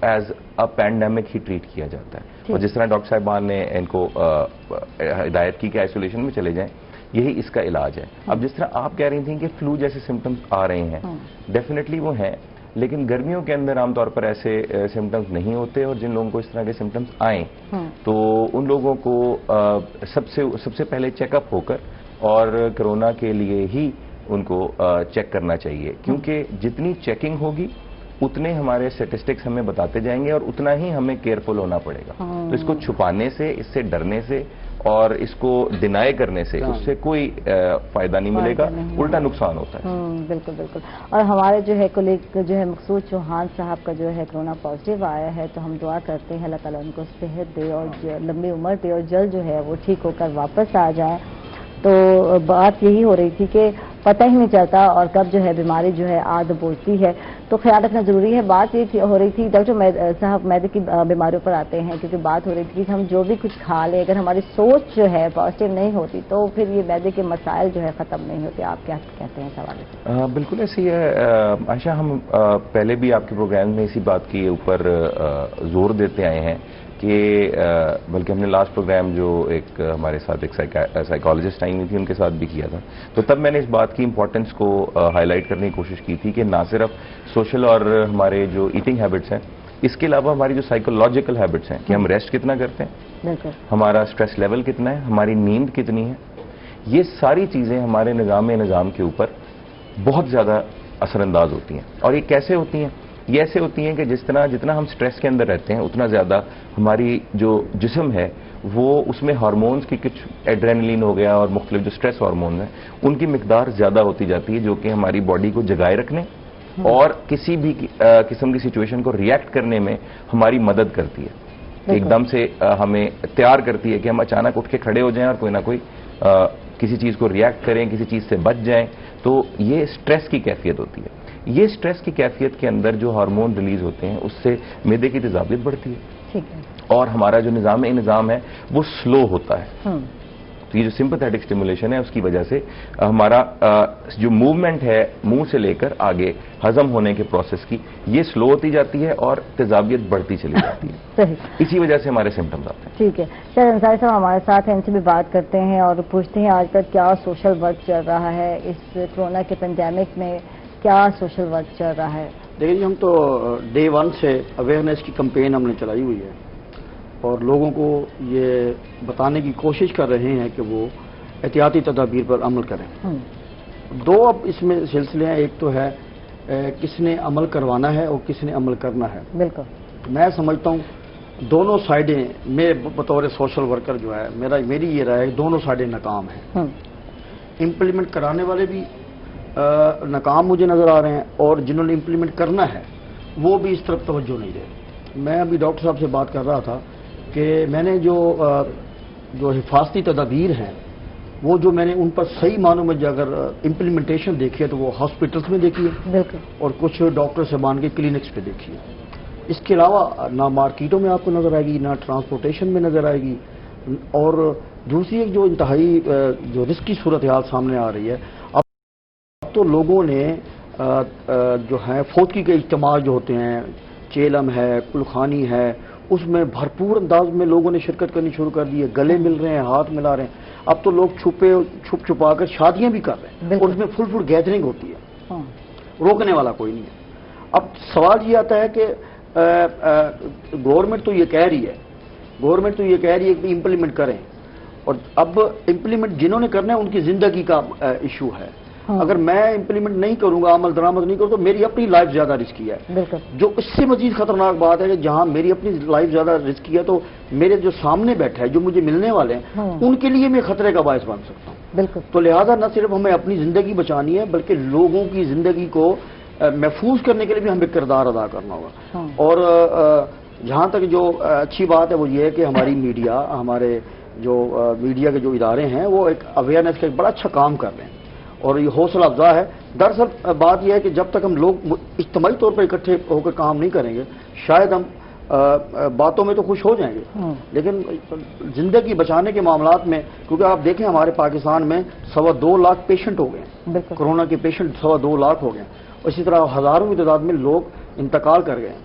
As a pandemic ہی treat کیا جاتا ہے، اور جس طرح ڈاکٹر صاحبان نے ان کو ہدایت کی کہ آئسولیشن میں چلے جائیں، یہی اس کا علاج ہے۔ اب جس طرح آپ کہہ رہی تھیں کہ فلو جیسے سمٹمز آ رہے ہیں، ڈیفینیٹلی وہ ہیں، لیکن گرمیوں کے اندر عام طور پر ایسے سمٹمز نہیں ہوتے، اور جن لوگوں کو اس طرح کے سمٹمز آئیں تو ان لوگوں کو سب سے پہلے چیک اپ ہو کر اور کرونا کے لیے ہی ان کو چیک کرنا چاہیے، کیونکہ جتنی چیکنگ ہوگی اتنے ہمارے اسٹیٹسٹکس ہمیں بتاتے جائیں گے اور اتنا ہی ہمیں کیئرفل ہونا پڑے گا۔ تو اس کو چھپانے سے، اس سے ڈرنے سے اور اس کو ڈینائی کرنے سے اس سے کوئی فائدہ نہیں ملے گا، الٹا نقصان ہوتا ہے۔ بالکل بالکل۔ اور ہمارے جو ہے کولیگ جو ہے مقصود چوہان صاحب کا جو ہے کرونا پازیٹیو آیا ہے، تو ہم دعا کرتے ہیں اللہ تعالیٰ ان کو صحت دے اور لمبی عمر دے اور جلد جو ہے وہ ٹھیک ہو کر واپس آ جائیں۔ تو بات یہی ہو رہی تھی کہ پتہ ہی نہیں چلتا اور کب جو ہے بیماری جو ہے آد بوجھتی ہے، تو خیال رکھنا ضروری ہے۔ بات یہ ہو رہی تھی ڈاکٹر صاحب معدے کی بیماریوں پر آتے ہیں، کیونکہ بات ہو رہی تھی کہ ہم جو بھی کچھ کھا لیں اگر ہماری سوچ جو ہے پازیٹیو نہیں ہوتی تو پھر یہ معدے کے مسائل جو ہے ختم نہیں ہوتے۔ آپ کیا کہتے ہیں اس حوالے سے؟ بالکل ایسی ہے عائشہ، ہم پہلے بھی آپ کے پروگرام میں اسی بات کے اوپر زور دیتے آئے ہیں کہ بلکہ ہم نے لاسٹ پروگرام جو ایک ہمارے ساتھ ایک سائیکالوجسٹ آئی ہوئی تھی ان کے ساتھ بھی کیا تھا، تو تب میں نے اس بات کی امپورٹنس کو ہائی لائٹ کرنے کی کوشش کی تھی کہ نہ صرف سوشل اور ہمارے جو ایٹنگ ہیبٹس ہیں، اس کے علاوہ ہماری جو سائیکولوجیکل ہیبٹس ہیں کہ ہم ریسٹ کتنا کرتے ہیں، ہمارا اسٹریس لیول کتنا ہے، ہماری نیند کتنی ہے، یہ ساری چیزیں ہمارے نظام کے اوپر بہت زیادہ اثر انداز ہوتی ہیں۔ اور یہ کیسے ہوتی ہیں؟ یہ ایسے ہوتی ہیں کہ جتنا ہم سٹریس کے اندر رہتے ہیں اتنا زیادہ ہماری جو جسم ہے وہ اس میں ہارمونز کی کچھ ایڈرینلین ہو گیا اور مختلف جو سٹریس ہارمونز ہیں ان کی مقدار زیادہ ہوتی جاتی ہے، جو کہ ہماری باڈی کو جگائے رکھنے اور کسی بھی قسم کی سچویشن کو ریئیکٹ کرنے میں ہماری مدد کرتی ہے، ایک دم سے ہمیں تیار کرتی ہے کہ ہم اچانک اٹھ کے کھڑے ہو جائیں اور کوئی نہ کوئی کسی چیز کو ریئیکٹ کریں، کسی چیز سے بچ جائیں۔ تو یہ سٹریس کی کیفیت ہوتی ہے۔ یہ سٹریس کی کیفیت کے اندر جو ہارمون ریلیز ہوتے ہیں اس سے معدے کی تیزابیت بڑھتی ہے اور ہمارا جو نظام ہے وہ سلو ہوتا ہے۔ تو یہ جو سمپتھیٹک اسٹیمولیشن ہے اس کی وجہ سے ہمارا جو موومنٹ ہے منہ سے لے کر آگے ہضم ہونے کے پروسیس کی، یہ سلو ہوتی جاتی ہے اور تیزابیت بڑھتی چلی جاتی ہے، اسی وجہ سے ہمارے سمٹمز آتے ہیں۔ ٹھیک ہے، شاید انصاری صاحب ہمارے ساتھ ہیں، ان سے بھی بات کرتے ہیں اور پوچھتے ہیں آج تک کیا سوشل ورک چل رہا ہے اس کرونا کے پینڈیمک میں، کیا سوشل ورک چل رہا ہے؟ دیکھیے، ہم تو ڈے 1 سے اویئرنیس کی کمپین ہم نے چلائی ہوئی ہے اور لوگوں کو یہ بتانے کی کوشش کر رہے ہیں کہ وہ احتیاطی تدابیر پر عمل کریں۔ دو اب اس میں سلسلے ہیں، ایک تو ہے کس نے عمل کروانا ہے اور کس نے عمل کرنا ہے۔ بالکل، میں سمجھتا ہوں دونوں سائڈیں، میں بطور سوشل ورکر جو ہے میری یہ رائے ہے دونوں سائڈیں ناکام ہیں۔ امپلیمنٹ کرانے والے بھی ناکام مجھے نظر آ رہے ہیں اور جنہوں نے امپلیمنٹ کرنا ہے وہ بھی اس طرف توجہ نہیں دے رہے۔ میں ابھی ڈاکٹر صاحب سے بات کر رہا تھا کہ میں نے جو حفاظتی تدابیر ہیں وہ جو میں نے ان پر صحیح معنوں میں جو اگر امپلیمنٹیشن دیکھی ہے تو وہ ہاسپٹلس میں دیکھی ہے اور کچھ ڈاکٹر صاحبان کے کلینکس پہ دیکھی ہے۔ اس کے علاوہ نہ مارکیٹوں میں آپ کو نظر آئے گی، نہ ٹرانسپورٹیشن میں نظر آئے گی، اور دوسری ایک جو انتہائی جو رسکی صورتحال سامنے آ رہی ہے، اب تو لوگوں نے جو ہے فوتگی کے اجتماع جو ہوتے ہیں، چیلم ہے، کلخانی ہے، اس میں بھرپور انداز میں لوگوں نے شرکت کرنی شروع کر دی ہے، گلے مل رہے ہیں، ہاتھ ملا رہے ہیں۔ اب تو لوگ چھپ چھپا کر شادیاں بھی کر رہے ہیں اور اس میں فل گیدرنگ ہوتی ہے، روکنے والا کوئی نہیں ہے۔ اب سوال یہ آتا ہے کہ گورنمنٹ تو یہ کہہ رہی ہے کہ امپلیمنٹ کریں، اور اب امپلیمنٹ جنہوں نے کرنا ہے ان کی زندگی کا ایشو ہے۔ اگر میں امپلیمنٹ نہیں کروں گا، عمل درآمد نہیں کروں تو میری اپنی لائف زیادہ رسکی ہے۔ جو اس سے مزید خطرناک بات ہے کہ جہاں میری اپنی لائف زیادہ رسکی ہے تو میرے جو سامنے بیٹھا ہے، جو مجھے ملنے والے ہیں، ان کے لیے میں خطرے کا باعث بن سکتا ہوں۔ تو لہذا نہ صرف ہمیں اپنی زندگی بچانی ہے بلکہ لوگوں کی زندگی کو محفوظ کرنے کے لیے بھی ہمیں کردار ادا کرنا ہوگا۔ اور جہاں تک جو اچھی بات ہے وہ یہ ہے کہ ہماری میڈیا، ہمارے جو میڈیا کے جو ادارے ہیں وہ ایک اویئرنیس کا ایک بڑا اچھا کام کر رہے ہیں اور یہ حوصلہ افزا ہے۔ دراصل بات یہ ہے کہ جب تک ہم لوگ اجتماعی طور پر اکٹھے ہو کر کام نہیں کریں گے شاید ہم باتوں میں تو خوش ہو جائیں گے لیکن زندگی بچانے کے معاملات میں، کیونکہ آپ دیکھیں ہمارے پاکستان میں 2.25 لاکھ پیشنٹ ہو گئے ہیں، کرونا کے پیشنٹ 2.25 لاکھ ہو گئے ہیں، اسی طرح ہزاروں کی تعداد میں لوگ انتقال کر گئے ہیں۔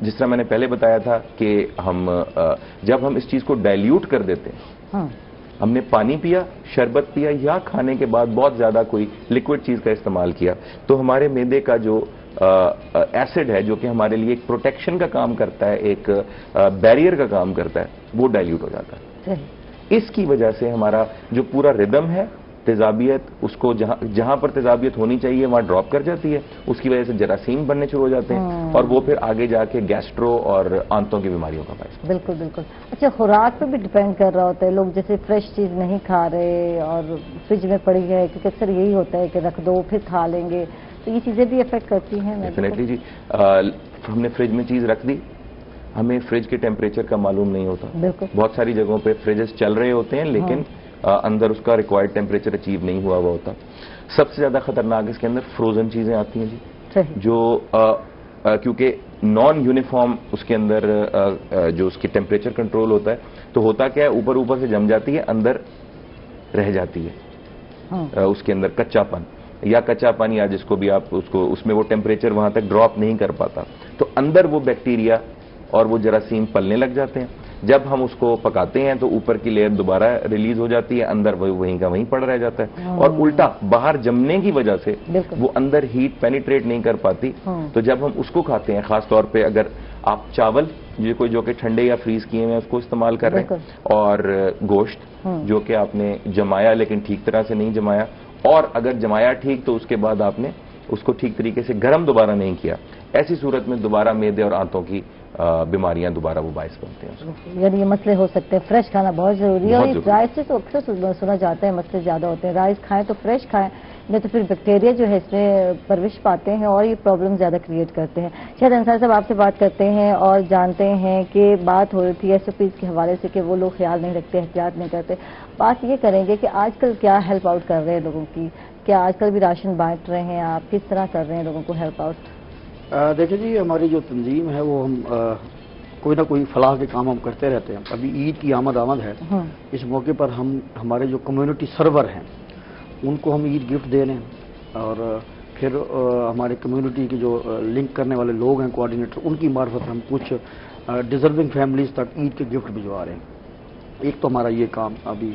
جس طرح میں نے پہلے بتایا تھا کہ جب ہم اس چیز کو ڈائلیوٹ کر دیتے ہیں، ہم نے پانی پیا، شربت پیا یا کھانے کے بعد بہت زیادہ کوئی لکوڈ چیز کا استعمال کیا، تو ہمارے معدے کا جو ایسڈ ہے جو کہ ہمارے لیے ایک پروٹیکشن کا کام کرتا ہے، ایک بیریئر کا کام کرتا ہے، وہ ڈائلیوٹ ہو جاتا ہے۔ اس کی وجہ سے ہمارا جو پورا ردم ہے، تیزابیت، اس کو جہاں پر تیزابیت ہونی چاہیے وہاں ڈراپ کر جاتی ہے، اس کی وجہ سے جراثیم بننے شروع ہو جاتے ہیں اور وہ پھر آگے جا کے گیسٹرو اور آنتوں کی بیماریوں کا باعث۔ بالکل بالکل۔ اچھا، خوراک پہ بھی ڈیپینڈ کر رہا ہوتا ہے، لوگ جیسے فریش چیز نہیں کھا رہے اور فریج میں پڑی ہے، کیونکہ اکثر یہی ہوتا ہے کہ رکھ دو پھر کھا لیں گے، تو یہ چیزیں بھی افیکٹ کرتی ہیں؟ ڈیفینیٹلی جی، ہم نے فریج میں چیز رکھ دی، ہمیں فریج کے ٹیمپریچر کا معلوم نہیں ہوتا۔ بالکل، بہت ساری جگہوں پہ فریجز چل رہے ہوتے ہیں لیکن اندر اس کا ریکوائرڈ ٹیمپریچر اچیو نہیں ہوا ہوتا۔ سب سے زیادہ خطرناک اس کے اندر فروزن چیزیں آتی ہیں جی، جو کیونکہ نان یونیفارم اس کے اندر جو اس کی ٹیمپریچر کنٹرول ہوتا ہے، تو ہوتا کیا ہے، اوپر سے جم جاتی ہے، اندر رہ جاتی ہے اس کے اندر کچا پن یا جس کو بھی آپ اس میں وہ ٹیمپریچر وہاں تک ڈراپ نہیں کر پاتا، تو اندر وہ بیکٹیریا اور وہ جراثیم پلنے لگ جاتے ہیں۔ جب ہم اس کو پکاتے ہیں تو اوپر کی لیئر دوبارہ ریلیز ہو جاتی ہے، اندر وہیں کا وہیں پڑ رہ جاتا ہے، اور الٹا باہر جمنے کی وجہ سے وہ اندر ہیٹ پینیٹریٹ نہیں کر پاتی۔ تو جب ہم اس کو کھاتے ہیں، خاص طور پہ اگر آپ چاول جو کہ ٹھنڈے یا فریز کیے ہوئے ہیں اس کو استعمال کر رہے ہیں، اور گوشت جو کہ آپ نے جمایا لیکن ٹھیک طرح سے نہیں جمایا، اور اگر جمایا ٹھیک تو اس کے بعد آپ نے اس کو ٹھیک طریقے سے گرم دوبارہ نہیں کیا، ایسی صورت میں دوبارہ معدے اور آنتوں کی بیماریاں دوبارہ وہ باعث بنتے ہیں۔ یعنی یہ مسئلے ہو سکتے ہیں، فریش کھانا بہت ضروری ہے، اور رائس سے تو اکثر سنا جاتا ہے مسئلے زیادہ ہوتے ہیں، رائس کھائیں تو فریش کھائیں، نہیں تو پھر بیکٹیریا جو ہے اس میں پرورش پاتے ہیں اور یہ پرابلم زیادہ کریٹ کرتے ہیں۔ شاید انصاری صاحب آپ سے بات کرتے ہیں اور جانتے ہیں کہ بات ہو رہی تھی SOPs کے حوالے سے کہ وہ لوگ خیال نہیں رکھتے، احتیاط نہیں کرتے، بات یہ کریں گے کہ آج کل کیا ہیلپ آؤٹ کر رہے ہیں لوگوں کی؟ کیا آج کل بھی راشن بانٹ رہے ہیں آپ؟ کس طرح کر رہے ہیں لوگوں کو ہیلپ آؤٹ؟ دیکھیں جی، ہماری جو تنظیم ہے وہ ہم کوئی نہ کوئی فلاح کے کام ہم کرتے رہتے ہیں۔ ابھی عید کی آمد ہے، اس موقع پر ہمارے جو کمیونٹی سرور ہیں ان کو ہم عید گفٹ دے رہے ہیں، اور پھر ہمارے کمیونٹی کے جو لنک کرنے والے لوگ ہیں، کوآرڈینیٹر، ان کی معرفت ہم کچھ ڈیزرونگ فیملیز تک عید کے گفٹ بھجوا رہے ہیں۔ ایک تو ہمارا یہ کام ابھی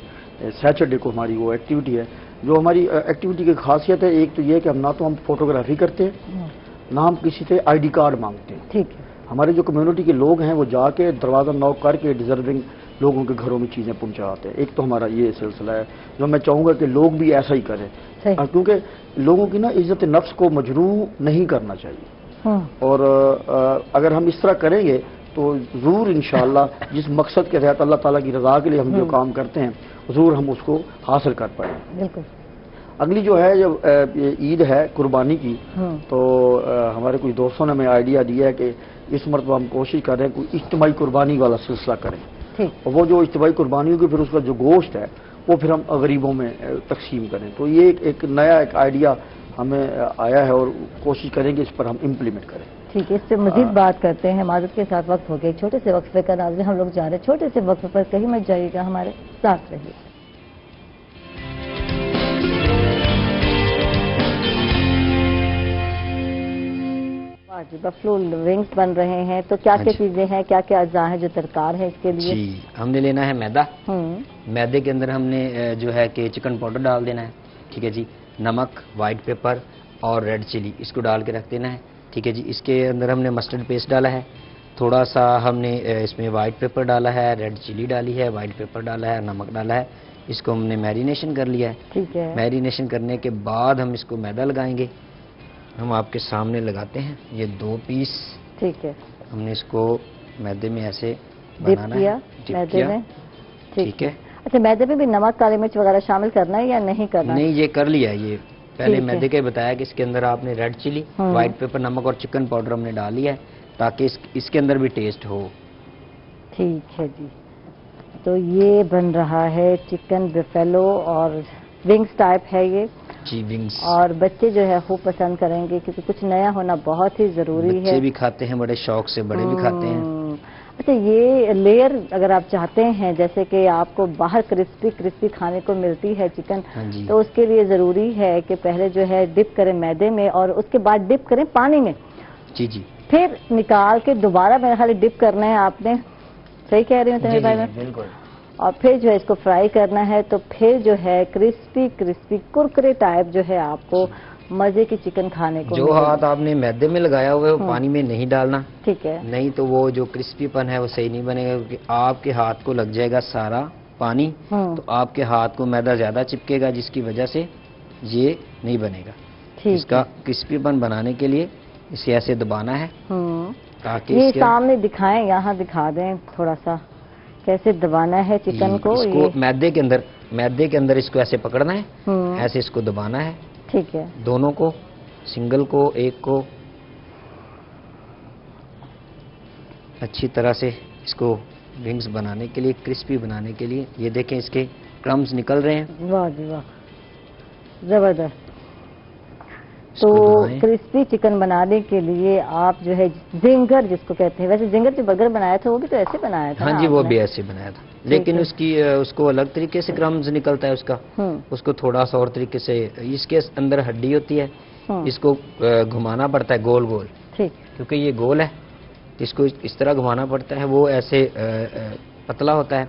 سیٹرڈے کو ہماری وہ ایکٹیویٹی ہے، جو ہماری ایکٹیویٹی کی خاصیت ہے، ایک تو یہ کہ ہم نہ تو ہم فوٹوگرافی کرتے ہیں، نہ ہم کسی سے ID کارڈ مانگتے ہیں۔ ٹھیک ہے، ہمارے جو کمیونٹی کے لوگ ہیں وہ جا کے دروازہ نوک کر کے ڈیزرونگ لوگوں کے گھروں میں چیزیں پہنچاتے ہیں۔ ایک تو ہمارا یہ سلسلہ ہے جو میں چاہوں گا کہ لوگ بھی ایسا ہی کریں، کیونکہ لوگوں کی نا عزت نفس کو مجروح نہیں کرنا چاہیے، اور اگر ہم اس طرح کریں گے تو ضرور انشاءاللہ جس مقصد کے تحت اللہ تعالیٰ کی رضا کے لیے ہم جو کام کرتے ہیں ضرور ہم اس کو حاصل کر پائیں۔ بالکل۔ اگلی جو ہے جب عید ہے قربانی کی، تو ہمارے کچھ دوستوں نے ہمیں آئیڈیا دیا ہے کہ اس مرتبہ ہم کوشش کر رہے ہیں کوئی اجتماعی قربانی والا سلسلہ کریں، اور وہ جو اجتماعی قربانی ہوگی پھر اس کا جو گوشت ہے وہ پھر ہم غریبوں میں تقسیم کریں۔ تو یہ ایک نیا آئیڈیا ہمیں آیا ہے اور کوشش کریں گے اس پر ہم امپلیمنٹ کریں۔ ٹھیک ہے، اس سے مزید بات کرتے ہیں، معذرت کے ساتھ وقت ہو گیا ایک چھوٹے سے وقفے کا، ناظرین ہم لوگ جا رہے ہیں چھوٹے سے وقفے پر، کہیں مت جائیے گا، ہمارے ساتھ رہیے۔ جی، بفلو ونگز بن رہے ہیں، تو کیا کیا چیزیں ہیں، کیا کیا اجزاء ہیں جو درکار ہے اس کے لیے؟ جی، ہم نے لینا ہے میدا، میدے کے اندر ہم نے جو ہے کہ چکن پاؤڈر ڈال دینا ہے، ٹھیک ہے جی، نمک، وائٹ پیپر اور ریڈ چلی، اس کو ڈال کے رکھ دینا ہے، ٹھیک ہے جی۔ اس کے اندر ہم نے مسٹرڈ پیسٹ ڈالا ہے، تھوڑا سا ہم نے اس میں وائٹ پیپر ڈالا ہے، ریڈ چلی ڈالی ہے، وائٹ پیپر ڈالا ہے، نمک ڈالا ہے، اس کو ہم نے میرینیشن کر لیا ہے۔ ٹھیک ہے، میرینیشن کرنے کے بعد ہم اس کو میدا لگائیں گے، ہم آپ کے سامنے لگاتے ہیں، یہ 2 پیس، ٹھیک ہے، ہم نے اس کو میدے میں ایسے ڈپ بنانا کیا ہے، میدے میں، ٹھیک ہے۔ اچھا، میدے میں بھی نمک، کالی مرچ وغیرہ شامل کرنا ہے یا نہیں کرنا؟ نہیں، یہ کر لیا ہے، یہ پہلے میدے کا بتایا کہ اس کے اندر آپ نے ریڈ چلی، وائٹ پیپر، نمک اور چکن پاؤڈر ہم نے ڈال لیا ہے تاکہ اس کے اندر بھی ٹیسٹ ہو۔ ٹھیک ہے جی، تو یہ بن رہا ہے چکن بفیلو اور ونگز ٹائپ ہے یہ جی، ونگز، اور بچے جو ہے خوب پسند کریں گے کیونکہ کچھ نیا ہونا بہت ہی ضروری ہے۔ بچے بھی کھاتے ہیں بڑے شوق سے، بڑے بھی کھاتے ہیں۔ اچھا، یہ لیئر اگر آپ چاہتے ہیں جیسے کہ آپ کو باہر کرسپی کھانے کو ملتی ہے چکن، تو اس کے لیے ضروری ہے کہ پہلے جو ہے ڈپ کریں میدے میں اور اس کے بعد ڈپ کریں پانی میں۔ جی جی، پھر نکال کے دوبارہ میرے خیال ڈپ کرنا ہے آپ نے، صحیح کہہ رہی ہوں تمیر بھائی میں؟ بالکل. اور پھر جو ہے اس کو فرائی کرنا ہے، تو پھر جو ہے کرسپی کرسپی کرکرے ٹائپ جو ہے آپ کو مزے کی چکن کھانے کو جو ہاتھ آپ نے میدے میں لگایا ہوا ہے وہ پانی میں نہیں ڈالنا، ٹھیک ہے. نہیں تو وہ جو کرسپی پن ہے وہ صحیح نہیں بنے گا، کیونکہ آپ کے ہاتھ کو لگ جائے گا سارا پانی، تو آپ کے ہاتھ کو میدا زیادہ چپکے گا، جس کی وجہ سے یہ نہیں بنے گا. اس کا کرسپی پن بنانے کے لیے اسے ایسے دبانا ہے تاکہ یہ سامنے دکھائیں، یہاں دکھا دیں تھوڑا سا کیسے دبانا ہے چکن کو. اس کو میدے کے اندر اس کو ایسے پکڑنا ہے، ایسے اس کو دبانا ہے، ٹھیک ہے. دونوں کو، سنگل کو، ایک کو اچھی طرح سے اس کو ونگز بنانے کے لیے، کرسپی بنانے کے لیے. یہ دیکھیں اس کے کرمز نکل رہے ہیں. واہ جی واہ، زبردست. تو کرسپی چکن بنانے کے لیے آپ جو ہے زنگر جس کو کہتے ہیں، ویسے زنگر جو برگر بنایا تھا وہ بھی تو ایسے بنایا تھا. ہاں جی، وہ بھی ایسے بنایا تھا، لیکن اس کو الگ طریقے سے کرمز نکلتا ہے اس کو تھوڑا سا اور طریقے سے. اس کے اندر ہڈی ہوتی ہے، اس کو گھمانا پڑتا ہے گول گول، کیونکہ یہ گول ہے اس کو اس طرح گھمانا پڑتا ہے. وہ ایسے پتلا ہوتا ہے،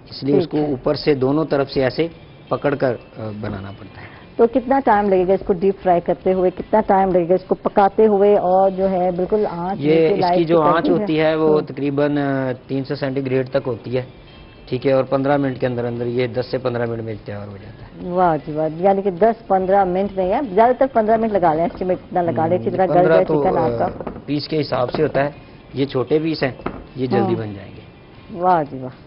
اس لیے اس کو اوپر سے دونوں طرف سے ایسے پکڑ کر بنانا پڑتا ہے. تو کتنا ٹائم لگے گا اس کو ڈیپ فرائی کرتے ہوئے، کتنا ٹائم لگے گا اس کو پکاتے ہوئے، اور جو ہے بالکل آنچ یہ اس کی جو آنچ ہوتی ہے وہ تقریباً 300 سینٹی گریڈ تک ہوتی ہے، ٹھیک ہے، اور 15 منٹ کے اندر اندر یہ 10 سے 15 منٹ میں تیار ہو جاتا ہے. واہ جی واہ، یعنی کہ 10-15 منٹ میں، ہے زیادہ تر 15 منٹ لگا لیں، اسٹیمیٹ اتنا لگا لیں اچھی طرح گل جائے چکن آپ کا. پیس کے حساب سے ہوتا ہے، یہ چھوٹے پیس ہیں، یہ جلدی بن جائیں گے. واہ جی واہ،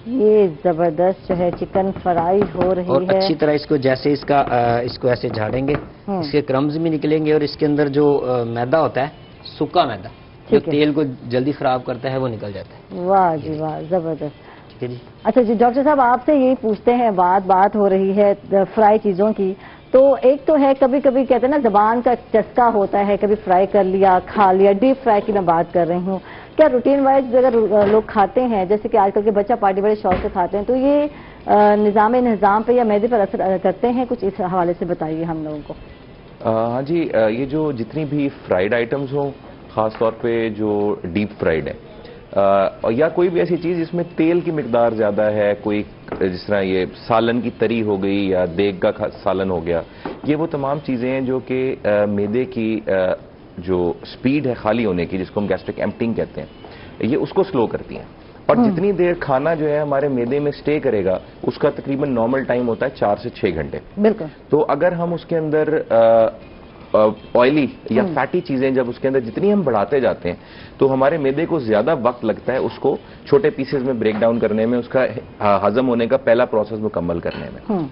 یہ زبردست جو ہے چکن فرائی ہو رہی ہے. اور اچھی طرح اس کو جیسے اس کو ایسے جھاڑیں گے، اس کے کرمز بھی نکلیں گے، اور اس کے اندر جو میدا ہوتا ہے، سکا میدا جو تیل کو جلدی خراب کرتا ہے، وہ نکل جاتا ہے. واہ جی واہ، زبردست. ٹھیک ہے جی. اچھا جی ڈاکٹر صاحب، آپ سے یہی پوچھتے ہیں، بات ہو رہی ہے فرائی چیزوں کی، تو ایک تو ہے کبھی کبھی کہتے ہیں نا زبان کا چسکا ہوتا ہے، کبھی فرائی کر لیا کھا لیا، ڈیپ فرائی کی میں بات کر رہی ہوں. کیا روٹین وائز اگر لوگ کھاتے ہیں، جیسے کہ آج کل کے بچہ پارٹی بڑے شوق سے کھاتے ہیں، تو یہ نظام پہ یا معدے پر اثر کرتے ہیں کچھ؟ اس حوالے سے بتائیے ہم لوگوں کو. ہاں جی، یہ جو جتنی بھی فرائیڈ آئٹمز ہوں، خاص طور پہ جو ڈیپ فرائیڈ ہے، یا کوئی بھی ایسی چیز جس میں تیل کی مقدار زیادہ ہے، کوئی جس طرح یہ سالن کی تری ہو گئی یا دیگ کا سالن ہو گیا، یہ وہ تمام چیزیں ہیں جو کہ معدے کی جو سپیڈ ہے خالی ہونے کی، جس کو ہم گیسٹرک ایمپٹنگ کہتے ہیں، یہ اس کو سلو کرتی ہیں. اور جتنی دیر کھانا جو ہے ہمارے معدے میں سٹے کرے گا، اس کا تقریباً نارمل ٹائم ہوتا ہے 4 سے 6 گھنٹے. بالکل. تو اگر ہم اس کے اندر آئلی یا فیٹی چیزیں جب اس کے اندر جتنی ہم بڑھاتے جاتے ہیں، تو ہمارے معدے کو زیادہ وقت لگتا ہے اس کو چھوٹے پیسز میں بریک ڈاؤن کرنے میں، اس کا ہضم ہونے کا پہلا پروسیس مکمل کرنے میں.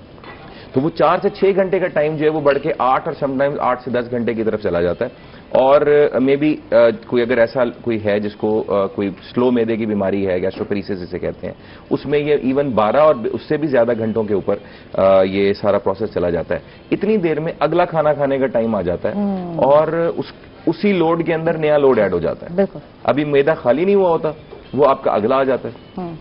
تو وہ 4 سے 6 گھنٹے کا ٹائم جو ہے وہ بڑھ کے 8 اور سم ٹائمز 8 سے 10 گھنٹے کی طرف چلا جاتا ہے. اور مے بی کوئی اگر ایسا کوئی ہے جس کو کوئی سلو معدے کی بیماری ہے، گیسٹروپیریسس جسے کہتے ہیں، اس میں یہ ایون 12 اور اس سے بھی زیادہ گھنٹوں کے اوپر یہ سارا پروسیس چلا جاتا ہے. اتنی دیر میں اگلا کھانا کھانے کا ٹائم آ جاتا ہے، اور اسی لوڈ کے اندر نیا لوڈ ایڈ ہو جاتا ہے. ابھی معدہ خالی نہیں ہوا ہوتا، وہ آپ کا اگلا آ جاتا ہے.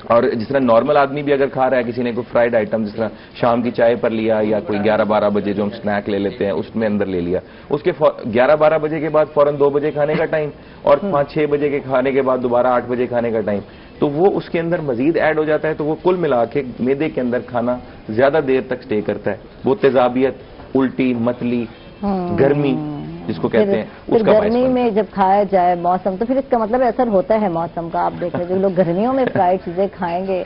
اور جس طرح نارمل آدمی بھی اگر کھا رہا ہے، کسی نے کوئی فرائیڈ آئٹم جس طرح شام کی چائے پر لیا، یا کوئی 11-12 بجے جو ہم سنیک لے لیتے ہیں اس میں اندر لے لیا، اس کے 11-12 بجے کے بعد فوراً 2 بجے کھانے کا ٹائم، اور 5-6 بجے کے کھانے کے بعد دوبارہ 8 بجے کھانے کا ٹائم، تو وہ اس کے اندر مزید ایڈ ہو جاتا ہے. تو وہ کل ملا کے معدے کے اندر کھانا زیادہ دیر تک سٹے کرتا ہے. وہ تیزابیت، الٹی، متلی، گرمی جس کو کہتے ہیں، اس کا گرمی میں جب کھایا جائے موسم، تو پھر اس کا مطلب اثر ہوتا ہے موسم کا. آپ دیکھ رہے لوگ گرمیوں میں فرائیڈ چیزیں کھائیں گے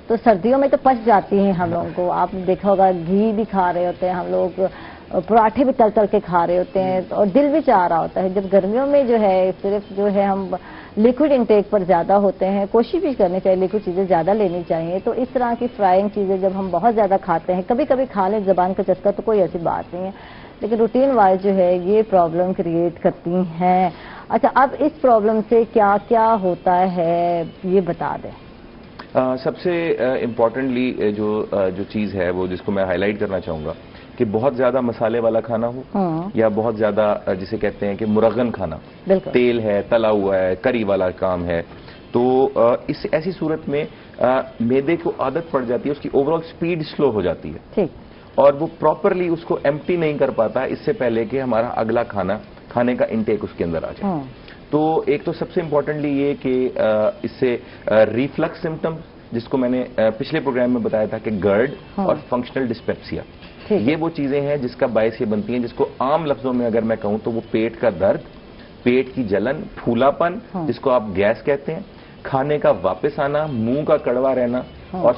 تو سردیوں میں تو پچ جاتی ہیں ہم لوگوں کو. آپ نے دیکھا ہوگا گھی بھی کھا رہے ہوتے ہیں ہم لوگ، پراٹھے بھی تل کے کھا رہے ہوتے ہیں، اور دل بھی چاہ رہا ہوتا ہے. جب گرمیوں میں جو ہے صرف جو ہے ہم لیکوڈ انٹیک پر زیادہ ہوتے ہیں، کوشش بھی کرنی چاہیے لیکوڈ چیزیں زیادہ لینی چاہیے. تو اس طرح کی فرائنگ چیزیں جب ہم بہت زیادہ کھاتے ہیں، کبھی کبھی کھا لیں زبان کا چسکا تو کوئی ایسی بات نہیں ہے، لیکن روٹین وائز جو ہے یہ پرابلم کریٹ کرتی ہیں. اچھا، اب اس پرابلم سے کیا کیا ہوتا ہے یہ بتا دیں. سب سے امپورٹنٹلی جو چیز ہے وہ جس کو میں ہائی لائٹ کرنا چاہوں گا کہ بہت زیادہ مسالے والا کھانا ہو، یا بہت زیادہ جسے کہتے ہیں کہ مرغن کھانا، تیل ہے، تلا ہوا ہے، کری والا کام ہے، تو اس ایسی صورت میں معدے کو عادت پڑ جاتی ہے، اس کی اوور آل سپیڈ سلو ہو جاتی ہے، اور وہ پراپرلی اس کو ایمپٹی نہیں کر پاتا اس سے پہلے کہ ہمارا اگلا کھانا کھانے کا انٹیک اس کے اندر آ جائے. تو ایک تو سب سے امپورٹنٹلی یہ کہ اس سے ریفلکس سمٹم، جس کو میں نے پچھلے پروگرام میں بتایا تھا کہ گرڈ اور فنکشنل ڈسپیپسیا، یہ وہ چیزیں ہیں جس کا باعث یہ بنتی ہیں، جس کو عام لفظوں میں اگر میں کہوں تو وہ پیٹ کا درد، پیٹ کی جلن، پھولا پن جس کو آپ گیس کہتے ہیں، کھانے کا واپس آنا، منہ کا کڑوا رہنا، اور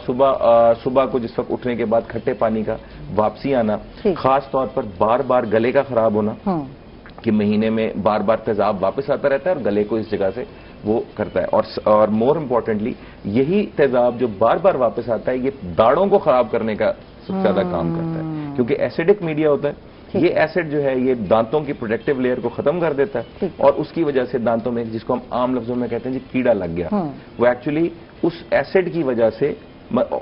صبح کو جس وقت اٹھنے کے بعد کھٹے پانی کا واپسی آنا، خاص طور پر بار بار گلے کا خراب ہونا کہ مہینے میں بار بار تیزاب واپس آتا رہتا ہے اور گلے کو اس جگہ سے وہ کرتا ہے. اور مور امپورٹنٹلی یہی تیزاب جو بار بار واپس آتا ہے یہ داڑھوں کو خراب کرنے کا سب سے زیادہ کام کرتا ہے، کیونکہ ایسیڈک میڈیا ہوتا ہے. یہ ایسڈ جو ہے یہ دانتوں کی پروٹیکٹیو لیئر کو ختم کر دیتا ہے، اور اس کی وجہ سے دانتوں میں جس کو ہم عام لفظوں میں کہتے ہیں جی کیڑا لگ گیا، وہ ایکچولی اس ایسڈ کی وجہ سے.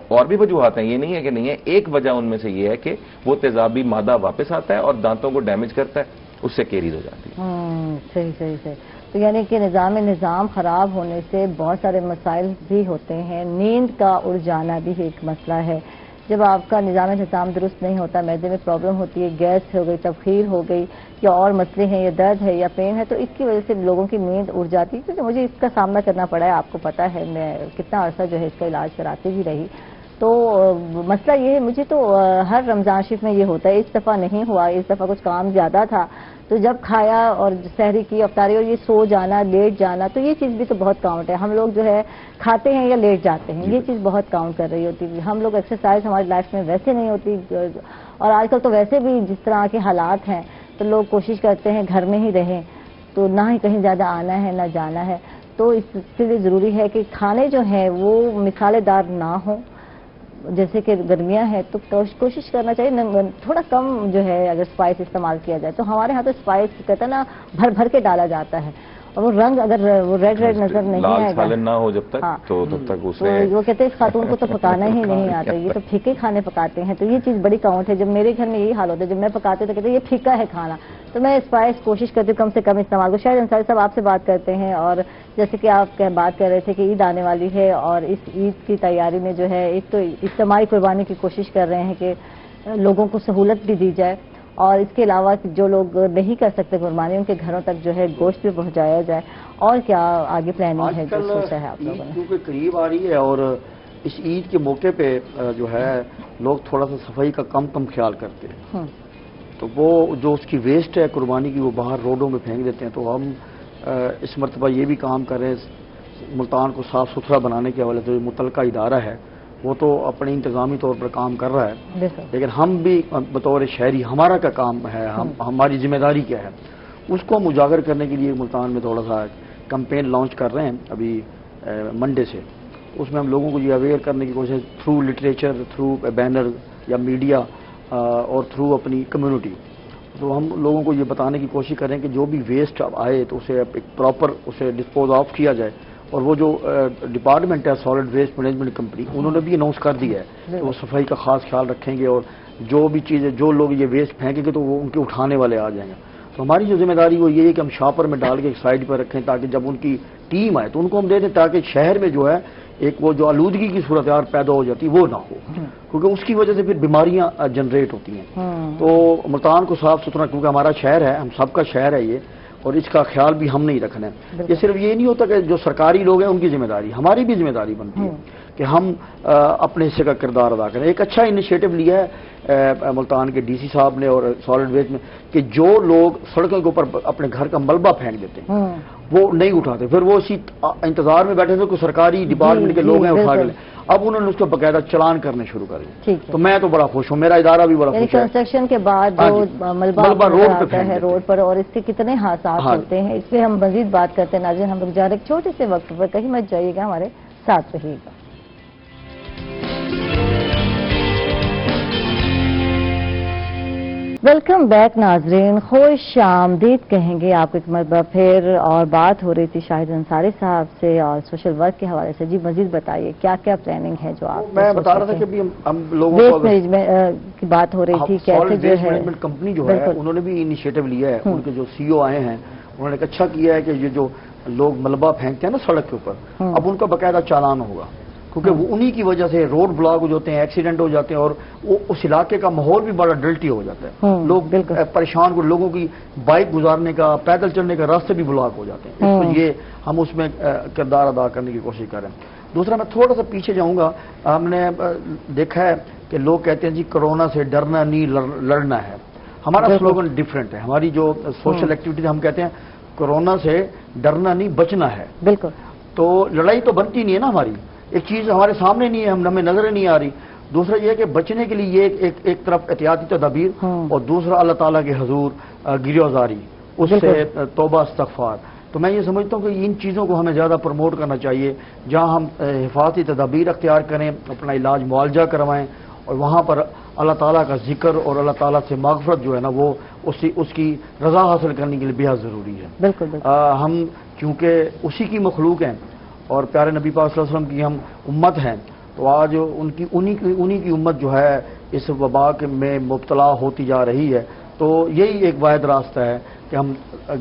اور بھی وجوہات ہیں، یہ نہیں ہے کہ نہیں ہے، ایک وجہ ان میں سے یہ ہے کہ وہ تیزابی مادہ واپس آتا ہے اور دانتوں کو ڈیمیج کرتا ہے، اس سے کیریز ہو جاتی ہے. صحیح. تو یعنی کہ نظام خراب ہونے سے بہت سارے مسائل بھی ہوتے ہیں. نیند کا اڑ جانا بھی ایک مسئلہ ہے. جب آپ کا نظام درست نہیں ہوتا، معدے میں پرابلم ہوتی ہے، گیس ہو گئی، تبخیر ہو گئی، یا اور مسئلے ہیں، یا درد ہے یا پین ہے، تو اس کی وجہ سے لوگوں کی نیند اڑ جاتی ہے. کیونکہ مجھے اس کا سامنا کرنا پڑا ہے، آپ کو پتا ہے میں کتنا عرصہ جو ہے اس کا علاج کراتی بھی رہی. تو مسئلہ یہ ہے، مجھے تو ہر رمضان شریف میں یہ ہوتا ہے. اس دفعہ نہیں ہوا، اس دفعہ کچھ کام زیادہ تھا، تو جب کھایا اور سحری کی افطاری اور یہ سو جانا، لیٹ جانا، تو یہ چیز بھی تو بہت کاؤنٹ ہے. ہم لوگ جو ہے کھاتے ہیں یا لیٹ جاتے ہیں، یہ چیز بہت کاؤنٹ کر رہی ہوتی ہے. ہم لوگ ایکسرسائز ہماری لائف میں ویسے نہیں ہوتی، اور آج کل تو ویسے بھی جس طرح کے حالات ہیں تو لوگ کوشش کرتے ہیں گھر میں ہی رہیں، تو نہ ہی کہیں زیادہ آنا ہے نہ جانا ہے. تو اس کے لیے ضروری ہے کہ کھانے جو ہیں وہ مسالے دار نہ ہوں. جیسے کہ گرمیاں ہیں تو کوشش کرنا چاہیے تھوڑا کم جو ہے اگر اسپائس استعمال کیا جائے. تو ہمارے ہاں تو اسپائس کہتے ہیں نا بھر بھر کے ڈالا جاتا ہے، اور وہ رنگ اگر وہ ریڈ نظر نہیں آئے گا نہ ہو جب تک تو تب تک اسے وہ کہتے ہیں اس خاتون کو تو پکانا ہی نہیں آتا، یہ تو پھیکے کھانے پکاتے ہیں. تو یہ چیز بڑی کاؤنٹ ہے. جب میرے گھر میں یہی حال ہوتا ہے، جب میں پکاتی تو کہتے ہیں یہ پھیکا ہے کھانا. تو میں اسپائس کوشش کرتی ہوں کم سے کم استعمال کو. شاید انصاری صاحب آپ سے بات کرتے ہیں، اور جیسے کہ آپ بات کر رہے تھے کہ عید آنے والی ہے، اور اس عید کی تیاری میں جو ہے ایک تو اجتماعی قربانی کی کوشش کر رہے ہیں کہ لوگوں کو سہولت بھی دی جائے، اور اس کے علاوہ جو لوگ نہیں کر سکتے قربانی ان کے گھروں تک جو ہے گوشت بھی پہنچایا جائے. اور کیا آگے پلاننگ ہے جو سوچا ہے آپ لوگوں نے؟ کیونکہ قریب آ رہی ہے، اور اس عید کے موقع پہ جو ہے لوگ تھوڑا سا صفائی کا کم خیال کرتے ہیں. تو وہ جو اس کی ویسٹ ہے قربانی کی وہ باہر روڈوں میں پھینک دیتے ہیں. تو ہم اس مرتبہ یہ بھی کام کر رہے ہیں ملتان کو صاف ستھرا بنانے کے حوالے سے. جو متعلقہ ادارہ ہے وہ تو اپنے انتظامی طور پر کام کر رہا ہے، لیکن ہم بھی بطور شہری ہمارا کیا کام ہے، ہماری ذمہ داری کیا ہے، اس کو ہم اجاگر کرنے کے لیے ملتان میں تھوڑا سا کمپین لانچ کر رہے ہیں ابھی منڈے سے. اس میں ہم لوگوں کو یہ اویئر کرنے کی کوشش تھرو لٹریچر، تھرو بینر یا میڈیا، اور تھرو اپنی کمیونٹی. تو ہم لوگوں کو یہ بتانے کی کوشش کریں کہ جو بھی ویسٹ اب آئے تو اسے ایک پراپر اسے ڈسپوز آف کیا جائے. اور وہ جو ڈپارٹمنٹ ہے سالڈ ویسٹ مینجمنٹ کمپنی، انہوں نے بھی اناؤنس کر دیا ہے کہ وہ صفائی کا خاص خیال رکھیں گے، اور جو بھی چیزیں جو لوگ یہ ویسٹ پھینکیں گے تو وہ ان کے اٹھانے والے آ جائیں گے. تو ہماری جو ذمہ داری وہ یہ ہے کہ ہم شاپر میں ڈال کے ایک سائڈ پر رکھیں، تاکہ جب ان کی ٹیم آئے تو ان کو ہم دے دیں، تاکہ شہر میں جو ہے ایک وہ جو آلودگی کی صورتحال پیدا ہو جاتی وہ نہ ہو، کیونکہ اس کی وجہ سے پھر بیماریاں جنریٹ ہوتی ہیں. تو ملتان کو صاف ستھرا، کیونکہ ہمارا شہر ہے، ہم سب کا شہر ہے یہ، اور اس کا خیال بھی ہم نہیں رکھنا ہے. یہ صرف یہ نہیں ہوتا کہ جو سرکاری لوگ ہیں ان کی ذمہ داری، ہماری بھی ذمہ داری بنتی ہے کہ ہم اپنے حصے کا کردار ادا کریں. ایک اچھا انیشیٹو لیا ہے ملتان کے ڈی سی صاحب نے اور سالڈ ویسٹ میں، کہ جو لوگ سڑکوں کے اوپر اپنے گھر کا ملبہ پھینک دیتے ہیں وہ نہیں اٹھاتے، پھر وہ اسی انتظار میں بیٹھے تھے کوئی سرکاری ڈپارٹمنٹ کے لوگ ہیں اٹھا کے لیں. اب انہوں نے اس کو باقاعدہ چلان کرنے شروع کر دیے. تو میں تو بڑا خوش ہوں، میرا ادارہ بھی بڑا خوش ہے. کنسٹرکشن کے بعد جو ملبہ روڈ پر اور اس سے کتنے حادثات ہوتے ہیں، اس پہ ہم مزید بات کرتے ہیں. ناظرین ہم لوگ جا رہے ایک چھوٹے سے وقت پر، کہیں مت جائیے گا، ہمارے ساتھ رہیے گا. ویلکم بیک ناظرین، خوش آمدید کہیں گے آپ کو ایک مرتبہ پھر. اور بات ہو رہی تھی شاہد انصاری صاحب سے اور سوشل ورک کے حوالے سے. جی مزید بتائیے کیا کیا پلاننگ ہے جو آپ؟ میں بتا رہا تھا کہ ہم لوگوں کو ویسٹ مینجمنٹ کی بات ہو رہی تھی، کیسے جو ہے مینجمنٹ کمپنی جو ہے انہوں نے بھی انیشیٹو لیا ہے. ان کے جو سی او آئے ہیں انہوں نے ایک اچھا کیا ہے کہ یہ جو لوگ ملبہ پھینکتے ہیں نا سڑک کے اوپر، اب ان کا باقاعدہ چالان ہوگا. کیونکہ وہ انہی کی وجہ سے روڈ بلاک ہو جاتے ہیں، ایکسیڈنٹ ہو جاتے ہیں، اور اس علاقے کا ماحول بھی بڑا ڈلٹی ہو جاتا ہے. لوگ پریشان کو، لوگوں کی بائک گزارنے کا، پیدل چلنے کا راستے بھی بلاک ہو جاتے ہیں. تو یہ ہم اس میں کردار ادا کرنے کی کوشش کریں. دوسرا میں تھوڑا سا پیچھے جاؤں گا. ہم نے دیکھا ہے کہ لوگ کہتے ہیں جی کرونا سے ڈرنا نہیں لڑنا ہے. ہمارا سلوگن ڈفرینٹ ہے. ہماری جو سوشل ایکٹیویٹی ہم کہتے ہیں کرونا سے ڈرنا نہیں بچنا ہے. بالکل. تو لڑائی تو بنتی نہیں ہے نا ہماری. ایک چیز ہمارے سامنے نہیں ہے، ہمیں نظر نہیں آ رہی. دوسرا یہ کہ بچنے کے لیے یہ ایک طرف احتیاطی تدابیر، اور دوسرا اللہ تعالیٰ کے حضور گریوزاری، اس سے توبہ استغفار. تو میں یہ سمجھتا ہوں کہ ان چیزوں کو ہمیں زیادہ پروموٹ کرنا چاہیے. جہاں ہم حفاظتی تدابیر اختیار کریں، اپنا علاج معالجہ کروائیں، اور وہاں پر اللہ تعالیٰ کا ذکر اور اللہ تعالیٰ سے مغفرت جو ہے نا وہ اس کی رضا حاصل کرنے کے لیے بے حد ضروری ہے. بالکل. ہم چونکہ اسی کی مخلوق ہیں اور پیارے نبی پاک صلی اللہ علیہ وسلم کی ہم امت ہیں، تو آج انہی کی امت جو ہے اس وبا میں مبتلا ہوتی جا رہی ہے. تو یہی ایک واحد راستہ ہے کہ ہم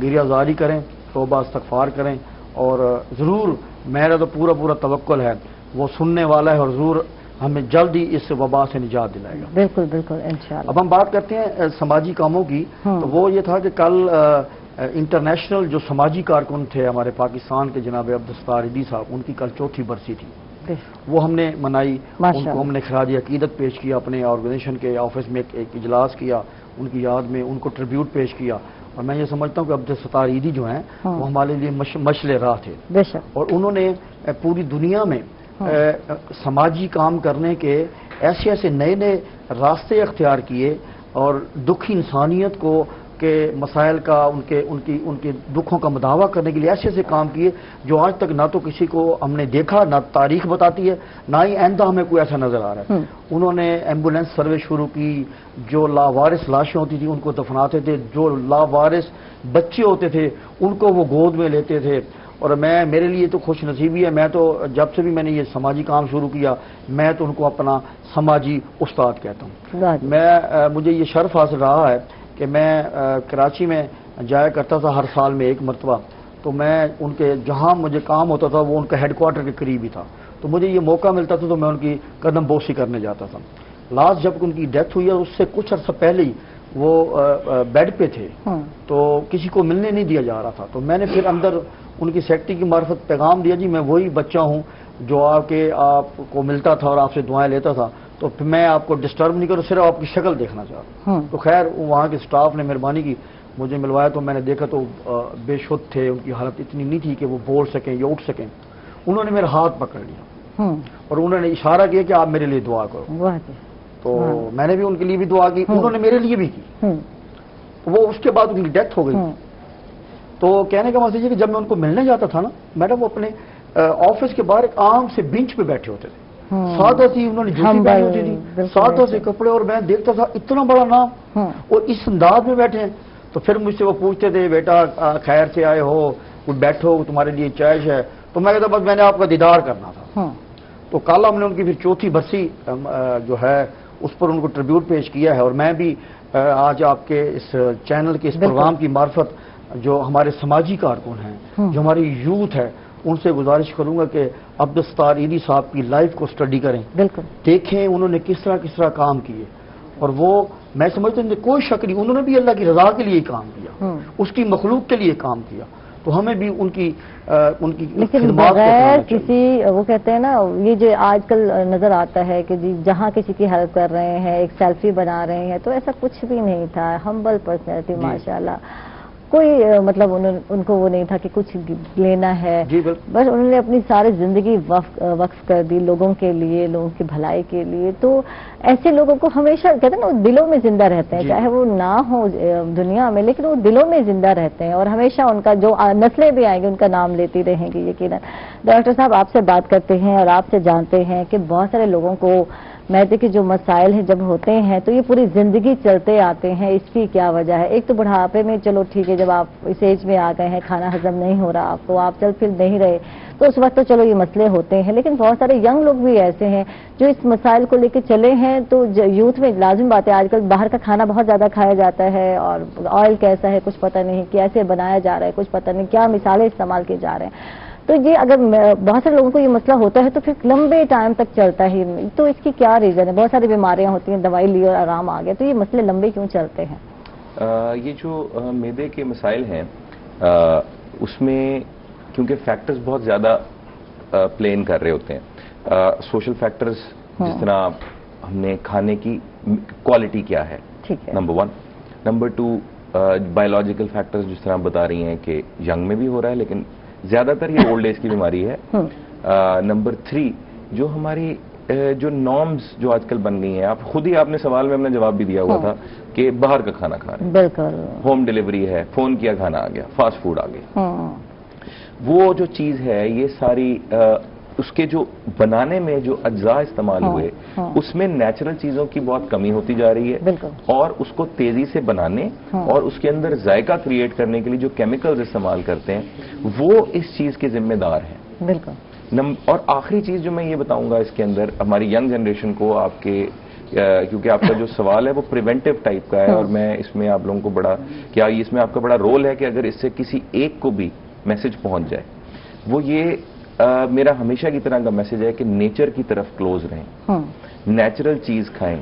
گریہ زاری کریں، توبہ استغفار کریں، اور ضرور میرا تو پورا توکل ہے وہ سننے والا ہے، اور ضرور ہمیں جلد ہی اس وبا سے نجات دلائے گا. بالکل بالکل انشاءاللہ. اب ہم بات کرتے ہیں سماجی کاموں کی. تو وہ یہ تھا کہ کل انٹرنیشنل جو سماجی کارکن تھے ہمارے پاکستان کے جناب عبدالستار ایدھی صاحب، ان کی کل 4تھی برسی تھی. وہ ہم نے منائی. ان کو ہم نے خراج عقیدت پیش کیا، اپنے آرگنائزیشن کے آفس میں ایک اجلاس کیا، ان کی یاد میں ان کو ٹریبیوٹ پیش کیا. اور میں یہ سمجھتا ہوں کہ عبدالستار ایدھی جو ہیں وہ ہمارے لیے مشعل راہ تھے. اور انہوں نے پوری دنیا میں سماجی کام کرنے کے ایسے نئے راستے اختیار کیے، اور دکھی انسانیت کو کے مسائل کا ان کے دکھوں کا مداوع کرنے کے لیے ایسے کام کیے جو آج تک نہ تو کسی کو ہم نے دیکھا، نہ تاریخ بتاتی ہے، نہ ہی آئندہ ہمیں کوئی ایسا نظر آ رہا ہے. انہوں نے ایمبولینس سروس شروع کی. جو لاوارث لاشیں ہوتی تھیں ان کو دفناتے تھے، جو لاوارث بچے ہوتے تھے ان کو وہ گود میں لیتے تھے. اور میرے لیے تو خوش نصیبی ہے، میں تو جب سے بھی میں نے یہ سماجی کام شروع کیا میں تو ان کو اپنا سماجی استاد کہتا ہوں. مجھے یہ شرف حاصل رہا ہے کہ میں کراچی میں جایا کرتا تھا ہر سال میں ایک مرتبہ. تو میں ان کے جہاں مجھے کام ہوتا تھا وہ ان کا ہیڈ کوارٹر کے قریب ہی تھا. تو مجھے یہ موقع ملتا تھا تو میں ان کی قدم بوسی کرنے جاتا تھا. لاسٹ جب ان کی ڈیتھ ہوئی ہے اس سے کچھ عرصہ پہلے ہی وہ بیڈ پہ تھے، تو کسی کو ملنے نہیں دیا جا رہا تھا. تو میں نے پھر اندر ان کی سیکرٹری کی معرفت پیغام دیا، جی میں وہی بچہ ہوں جو آپ کو ملتا تھا اور آپ سے دعائیں لیتا تھا، تو میں آپ کو ڈسٹرب نہیں کروں، صرف آپ کی شکل دیکھنا چاہتا ہوں. تو خیر وہاں کے سٹاف نے مہربانی کی، مجھے ملوایا. تو میں نے دیکھا تو بے شد تھے، ان کی حالت اتنی نہیں تھی کہ وہ بول سکیں یا اٹھ سکیں. انہوں نے میرا ہاتھ پکڑ لیا اور انہوں نے اشارہ کیا کہ آپ میرے لیے دعا کرو. تو میں نے بھی ان کے لیے بھی دعا کی، انہوں نے میرے لیے بھی کی. وہ اس کے بعد ان کی ڈیتھ ہو گئی. تو کہنے کا مطلب یہ کہ جب میں ان کو ملنے جاتا تھا نا میڈم، وہ اپنے آفس کے باہر ایک عام سے بینچ پہ بیٹھے ہوتے تھے، سادہ سی انہوں نے جوتی پہنی ہوتی تھی، سادہ سے کپڑے، اور میں دیکھتا تھا اتنا بڑا نام اور اس انداز میں بیٹھے ہیں. تو پھر مجھ سے وہ پوچھتے تھے بیٹا خیر سے آئے ہو، کوئی بیٹھو تمہارے لیے چائے ہے. تو میں کہتا بس میں نے آپ کا دیدار کرنا تھا. تو کل ہم نے ان کی پھر 4تھی برسی جو ہے اس پر ان کو ٹریبیوٹ پیش کیا ہے. اور میں بھی آج آپ کے اس چینل کے اس پروگرام کی معرفت جو ہمارے سماجی کارکن ہیں، جو ہماری یوتھ ہے، ان سے گزارش کروں گا کہ عبدالستار ایدھی صاحب کی لائف کو اسٹڈی کریں، دیکھیں انہوں نے کس طرح کام کیے. اور وہ میں سمجھتا ہوں کوئی شک نہیں، انہوں نے بھی اللہ کی رضا کے لیے کام کیا، اس کی مخلوق کے لیے کام کیا. تو ہمیں بھی ان کی لیکن بغیر کسی، وہ کہتے ہیں نا یہ جو آج کل نظر آتا ہے کہ جی جہاں کسی کی ہیلپ کر رہے ہیں، ایک سیلفی بنا رہے ہیں، تو ایسا کچھ بھی نہیں تھا. ہمبل پرسنالٹی ماشاءاللہ، کوئی مطلب ان کو وہ نہیں تھا کہ کچھ لینا ہے. بس انہوں نے اپنی ساری زندگی وقف کر دی لوگوں کے لیے، لوگوں کی بھلائی کے لیے. تو ایسے لوگوں کو ہمیشہ کہتے ہیں نا وہ دلوں میں زندہ رہتے ہیں، چاہے وہ نہ ہو دنیا میں لیکن وہ دلوں میں زندہ رہتے ہیں، اور ہمیشہ ان کا جو نسلیں بھی آئیں گی ان کا نام لیتی رہیں گی یقیناً. ڈاکٹر صاحب آپ سے بات کرتے ہیں اور آپ سے جانتے ہیں کہ بہت سارے لوگوں کو معدے کے جو مسائل ہیں جب ہوتے ہیں تو یہ پوری زندگی چلتے آتے ہیں. اس کی کیا وجہ ہے؟ ایک تو بڑھاپے میں چلو ٹھیک ہے، جب آپ اس ایج میں آ گئے ہیں، کھانا ہضم نہیں ہو رہا آپ کو، آپ چل پھر نہیں رہے، تو اس وقت تو چلو یہ مسئلے ہوتے ہیں. لیکن بہت سارے ینگ لوگ بھی ایسے ہیں جو اس مسائل کو لے کے چلے ہیں. تو یوتھ میں لازم بات ہے آج کل باہر کا کھانا بہت زیادہ کھایا جاتا ہے، اور آئل کیسا ہے کچھ پتہ نہیں، کیسے بنایا جا رہا ہے کچھ پتہ نہیں، کیا مثالیں استعمال کی جا رہے ہیں. تو یہ اگر بہت سارے لوگوں کو یہ مسئلہ ہوتا ہے تو پھر لمبے ٹائم تک چلتا ہی، تو اس کی کیا ریزن ہے؟ بہت ساری بیماریاں ہوتی ہیں، دوائی لی اور آرام آ گیا، تو یہ مسئلے لمبے کیوں چلتے ہیں؟ یہ جو معدے کے مسائل ہیں اس میں کیونکہ فیکٹرز بہت زیادہ پلین کر رہے ہوتے ہیں. سوشل فیکٹرز جس طرح ہم نے کھانے کی کوالٹی کیا ہے، نمبر 1. نمبر 2 بایولوجیکل فیکٹرز جس طرح بتا رہی ہیں کہ ینگ میں بھی ہو رہا ہے لیکن زیادہ تر یہ اولڈ ایج کی بیماری ہے. نمبر 3 جو ہماری جو نارمز جو آج کل بن گئی ہیں، آپ خود ہی آپ نے سوال میں اپنا جواب بھی دیا ہوا تھا کہ باہر کا کھانا کھا رہے ہیں، بالکل ہوم ڈیلیوری ہے، فون کیا کھانا آ گیا، فاسٹ فوڈ آ گیا. وہ جو چیز ہے یہ ساری اس کے جو بنانے میں جو اجزاء استعمال ہوئے اس میں نیچرل چیزوں کی بہت کمی ہوتی جا رہی ہے، اور اس کو تیزی سے بنانے اور اس کے اندر ذائقہ کریٹ کرنے کے لیے جو کیمیکلز استعمال کرتے ہیں وہ اس چیز کے ذمہ دار ہیں. بالکل. اور آخری چیز جو میں یہ بتاؤں گا اس کے اندر ہماری ینگ جنریشن کو، آپ کے کیونکہ آپ کا جو سوال ہے وہ پریونٹیو ٹائپ کا ہے، اور میں اس میں آپ لوگوں کو بڑا کیا اس میں آپ کا بڑا رول ہے کہ اگر اس سے کسی ایک کو بھی میسج پہنچ جائے، وہ یہ میرا ہمیشہ کی طرح کا میسج ہے کہ نیچر کی طرف کلوز رہیں، نیچرل چیز کھائیں،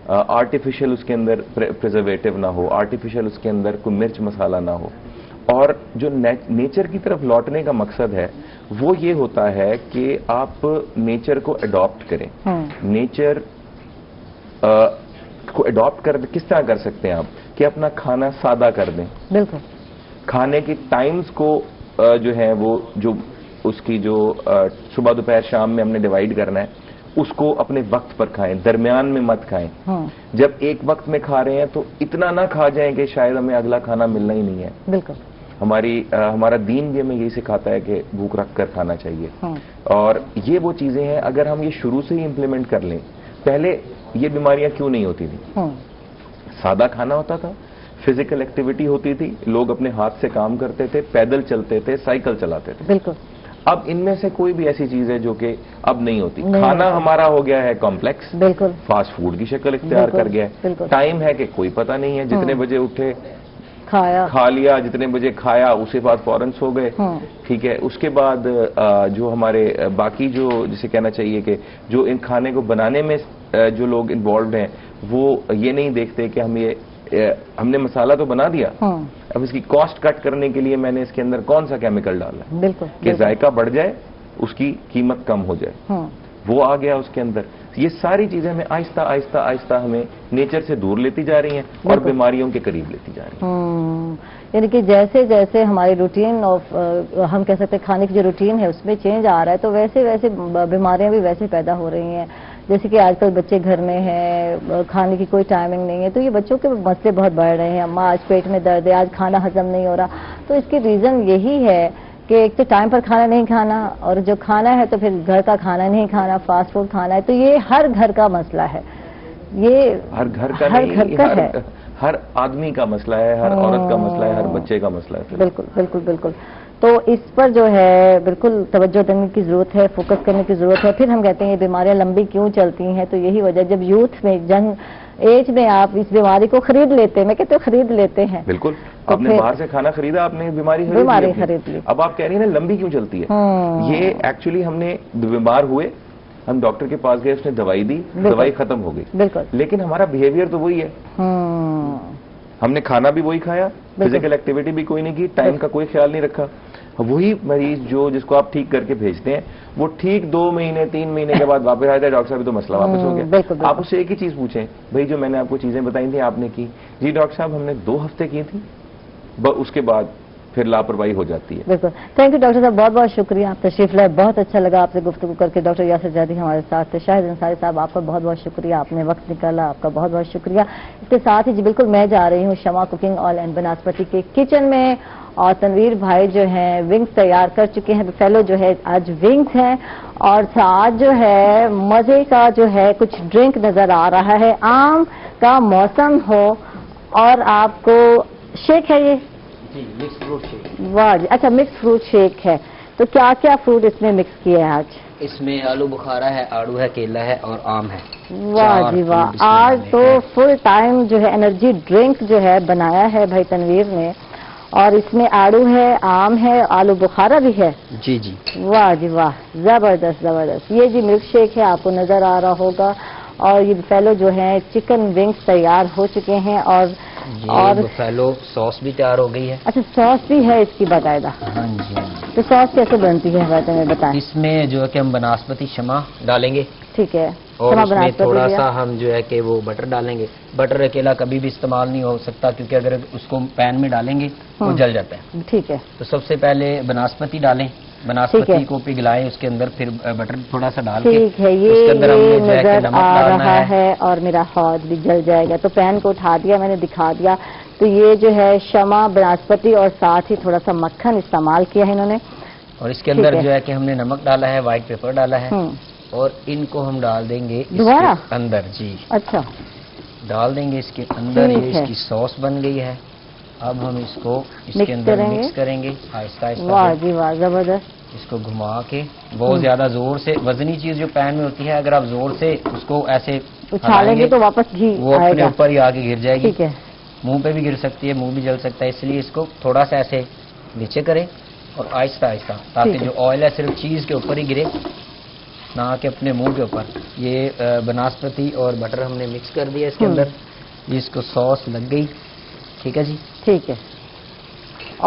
آرٹیفیشل اس کے اندر پریزرویٹو نہ ہو، آرٹیفیشل اس کے اندر کوئی مرچ مسالہ نہ ہو. اور جو نیچر کی طرف لوٹنے کا مقصد ہے وہ یہ ہوتا ہے کہ آپ نیچر کو اڈاپٹ کریں. نیچر کو اڈاپٹ کر کس طرح کر سکتے ہیں آپ کہ اپنا کھانا سادہ کر دیں. بالکل. کھانے کی ٹائمز کو جو ہے وہ جو اس کی جو صبح دوپہر شام میں ہم نے ڈیوائیڈ کرنا ہے اس کو اپنے وقت پر کھائیں، درمیان میں مت کھائیں. جب ایک وقت میں کھا رہے ہیں تو اتنا نہ کھا جائیں کہ شاید ہمیں اگلا کھانا ملنا ہی نہیں ہے. بالکل. ہمارا دین بھی ہمیں یہی سکھاتا ہے کہ بھوک رکھ کر کھانا چاہیے. اور یہ وہ چیزیں ہیں اگر ہم یہ شروع سے ہی امپلیمنٹ کر لیں. پہلے یہ بیماریاں کیوں نہیں ہوتی تھیں؟ سادہ کھانا ہوتا تھا، فزیکل ایکٹیویٹی ہوتی تھی، لوگ اپنے ہاتھ سے کام کرتے تھے، پیدل چلتے تھے، سائیکل چلاتے تھے. بالکل. اب ان میں سے کوئی بھی ایسی چیز ہے جو کہ اب نہیں ہوتی. کھانا ہمارا ہو گیا ہے کمپلیکس، بالکل فاسٹ فوڈ کی شکل اختیار کر گیا ہے. ٹائم ہے کہ کوئی پتہ نہیں ہے، جتنے بجے اٹھے کھا لیا، جتنے بجے کھایا اس کے بعد فوراً سو گئے. ٹھیک ہے. اس کے بعد جو ہمارے باقی جو جسے کہنا چاہیے کہ جو ان کھانے کو بنانے میں جو لوگ انوالوڈ ہیں وہ یہ نہیں دیکھتے کہ ہم نے مسالہ تو بنا دیا، اب اس کی کاسٹ کٹ کرنے کے لیے میں نے اس کے اندر کون سا کیمیکل ڈالا ہے. بالکل. کہ ذائقہ بڑھ جائے، اس کی قیمت کم ہو جائے، وہ آ گیا اس کے اندر. یہ ساری چیزیں ہمیں آہستہ آہستہ آہستہ ہمیں نیچر سے دور لیتی جا رہی ہیں اور بیماریوں کے قریب لیتی جا رہی ہیں. یعنی کہ جیسے جیسے ہماری روٹین آف ہم کہہ سکتے ہیں کھانے کی جو روٹین ہے اس میں چینج آ رہا ہے تو ویسے ویسے بیماریاں بھی ویسے پیدا ہو رہی ہیں. جیسے کہ آج کل بچے گھر میں ہیں، کھانے کی کوئی ٹائمنگ نہیں ہے، تو یہ بچوں کے مسئلے بہت بڑھ رہے ہیں. اماں آج پیٹ میں درد ہے، آج کھانا ہضم نہیں ہو رہا. تو اس کی ریزن یہی ہے کہ ایک تو ٹائم پر کھانا نہیں کھانا، اور جو کھانا ہے تو پھر گھر کا کھانا نہیں کھانا، فاسٹ فوڈ کھانا ہے. تو یہ ہر گھر کا مسئلہ ہے. یہ ہر گھر کا ہے، ہر آدمی کا مسئلہ ہے، ہر عورت کا مسئلہ ہے، ہر بچے کا مسئلہ ہے. بالکل بالکل بالکل. تو اس پر جو ہے بالکل توجہ دینے کی ضرورت ہے، فوکس کرنے کی ضرورت ہے. پھر ہم کہتے ہیں یہ بیماریاں لمبی کیوں چلتی ہیں، تو یہی وجہ جب یوتھ میں جنگ ایج میں آپ اس بیماری کو خرید لیتے ہیں، میں کہتے خرید لیتے ہیں. بالکل. آپ نے باہر سے کھانا خریدا، آپ نے بیماری خرید لی. اب آپ کہہ رہی ہیں نا لمبی کیوں چلتی ہے. یہ ایکچولی ہم نے بیمار ہوئے، ہم ڈاکٹر کے پاس گئے، اس نے دوائی دی، دوائی ختم ہو گئی. بالکل. لیکن ہمارا بیہیویئر تو وہی ہے. ہم نے کھانا بھی وہی کھایا، فزیکل ایکٹیویٹی بھی کوئی نہیں کی، ٹائم کا کوئی خیال نہیں رکھا. وہی مریض جس کو آپ ٹھیک کر کے بھیجتے ہیں وہ ٹھیک 2 مہینے 3 مہینے کے بعد واپس آتا ہے، ڈاکٹر صاحب تو مسئلہ واپس ہو گیا. آپ اس سے ایک ہی چیز پوچھیں، بھائی جو میں نے آپ کو چیزیں بتائی تھیں آپ نے کی؟ جی ڈاکٹر صاحب ہم نے 2 ہفتے کی تھی. اس کے بعد پھر لاپرواہی ہو جاتی ہے. بالکل. تھینک یو ڈاکٹر صاحب، بہت بہت شکریہ. آپ تشریف لائے، بہت اچھا لگا آپ سے گفتگو کر کے. ڈاکٹر یاسر زیدی ہمارے ساتھ تھے. شاہد انصاری صاحب آپ کا بہت بہت شکریہ، آپ نے وقت نکالا، آپ کا بہت بہت شکریہ. اس کے ساتھ ہی جی بالکل میں جا رہی ہوں شمع کوکنگ آل اینڈ بناسپتی کے کچن میں، اور تنویر بھائی جو ہیں ونگز تیار کر چکے ہیں. فیلو جو ہے آج ونگز ہیں، اور ساتھ جو ہے مزے کا جو ہے کچھ ڈرنک نظر آ رہا ہے. آم کا موسم ہو اور آپ کو شیک ہے یہ مکس فروٹ شیک. واہ جی. اچھا مکس فروٹ شیک ہے، تو کیا کیا فروٹ اس میں مکس کیے ہیں آج؟ اس میں آلو بخارا ہے، آڑو ہے، کیلا ہے اور آم ہے. واہ جی واہ. آج تو فل ٹائم جو ہے انرجی ڈرنک جو ہے بنایا ہے بھائی تنویر نے. اور اس میں آڑو ہے، آم ہے، آلو بخارا بھی ہے. جی جی. واہ جی واہ، زبردست زبردست. یہ جی ملک شیک ہے، آپ کو نظر آ رہا ہوگا. اور یہ بفیلو جو ہے چکن ونگس تیار ہو چکے ہیں. اور بفیلو سوس بھی تیار ہو گئی ہے. اچھا سوس بھی ہے اس کی باقاعدہ؟ ہاں جی. تو سوس کیسے بنتی ہے بتائیں. اس میں جو ہے کہ ہم بناسپتی شمع ڈالیں گے. ٹھیک ہے. اور اس میں تھوڑا سا ہم جو ہے کہ وہ بٹر ڈالیں گے. بٹر اکیلا کبھی بھی استعمال نہیں ہو سکتا کیونکہ اگر اس کو پین میں ڈالیں گے وہ جل جاتا ہے. ٹھیک ہے. تو سب سے پہلے بناسپتی ڈالیں، بناسپتی کو پگھلائیں، اس کے اندر پھر بٹر تھوڑا سا ڈال کے ٹھیک ہے. یہ نظر آ رہا ہے اور میرا ہاتھ بھی جل جائے گا. تو پین کو اٹھا دیا میں نے، دکھا دیا. تو یہ جو ہے شمع، بناسپتی اور ساتھ ہی تھوڑا سا مکھن استعمال کیا ہے انہوں نے. اور اس کے اندر جو ہے کہ ہم نے نمک ڈالا ہے، وائٹ پیپر ڈالا ہے، اور ان کو ہم ڈال دیں گے اس کے اندر. جی اچھا ڈال دیں گے اس کے اندر. یہ اس کی سوس بن گئی ہے. اب ہم اس کو اس کے اندر مکس کریں گے آہستہ آہستہ. واہ جی واہ، زبردست. اس کو گھما کے بہت زیادہ زور سے، وزنی چیز جو پین میں ہوتی ہے اگر آپ زور سے اس کو ایسے اچھالیں گے تو واپس گھی وہ اپنے اوپر ہی آگے گر جائے گی. ٹھیک ہے. منہ پہ بھی گر سکتی ہے، منہ بھی جل سکتا ہے. اس لیے اس کو تھوڑا سا ایسے نیچے کریں اور آہستہ آہستہ، تاکہ جو آئل ہے صرف چیز کے اوپر ہی گرے، نہ کہ اپنے منہ کے اوپر. یہ بناسپتی اور بٹر ہم نے مکس کر دیا اس کے اندر. اس کو سوس لگ گئی. ٹھیک ہے جی. ٹھیک ہے.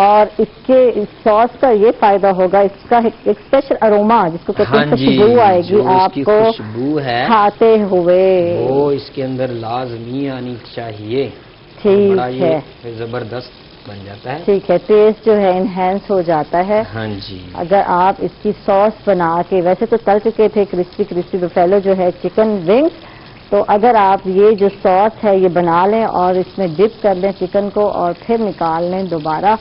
اور اس کے سوس کا یہ فائدہ ہوگا، اس کا ایک اسپیشل اروما جس کو کہتے ہیں خوشبو آئے گی آپ کو خوشبو ہے کھاتے ہوئے، وہ اس کے اندر لازمی آنی چاہیے. ٹھیک ہے. زبردست بن جاتا ہے. ٹھیک ہے. ٹیسٹ جو ہے انہینس ہو جاتا ہے. ہاں جی. اگر آپ اس کی سوس بنا کے، ویسے تو تل چکے تھے کرسپی کرسپی بفیلو جو ہے چکن ونگس، تو اگر آپ یہ جو سوس ہے یہ بنا لیں اور اس میں ڈپ کر لیں چکن کو اور پھر نکال لیں دوبارہ،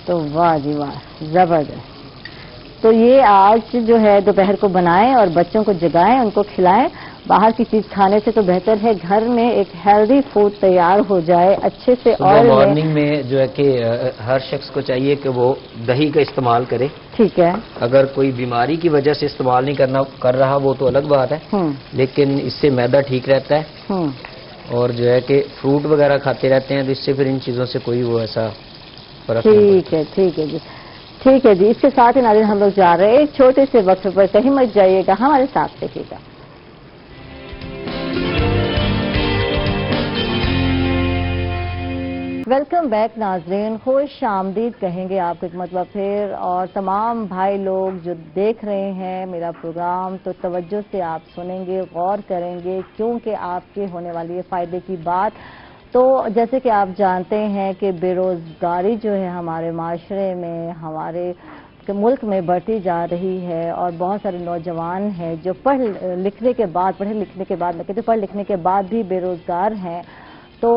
تو واہ جی واہ، زبردست. تو یہ آج جو ہے دوپہر کو بنائیں اور بچوں کو جگائیں، ان کو کھلائیں. باہر کی چیز کھانے سے تو بہتر ہے گھر میں ایک ہیلدی فوڈ تیار ہو جائے اچھے سے. اور مارننگ میں جو ہے کہ ہر شخص کو چاہیے کہ وہ دہی کا استعمال کرے. ٹھیک ہے. اگر کوئی بیماری کی وجہ سے استعمال نہیں کر رہا وہ تو الگ بات ہے، لیکن اس سے معدہ ٹھیک رہتا ہے. اور جو ہے کہ فروٹ وغیرہ کھاتے رہتے ہیں تو اس سے پھر ان چیزوں سے کوئی وہ ایسا فرق نہیں. ٹھیک ہے. ٹھیک ہے جی. ٹھیک ہے جی. اس کے ساتھ ہی ناظرین ہم لوگ جا رہے ہیں ایک چھوٹے سے وقفے پر، کہیں مت جائیے گا، ہمارے ساتھ رہیے گا. ویلکم بیک ناظرین، خوش آمدید کہیں گے آپ کو ایک مرتبہ پھر. اور تمام بھائی لوگ جو دیکھ رہے ہیں میرا پروگرام تو توجہ سے آپ سنیں گے، غور کریں گے، کیونکہ آپ کے ہونے والی ہے فائدے کی بات. تو جیسے کہ آپ جانتے ہیں کہ بے روزگاری جو ہے ہمارے معاشرے میں، ہمارے ملک میں بڑھتی جا رہی ہے، اور بہت سارے نوجوان ہیں جو پڑھے لکھنے کے بعد بھی بے روزگار ہیں. تو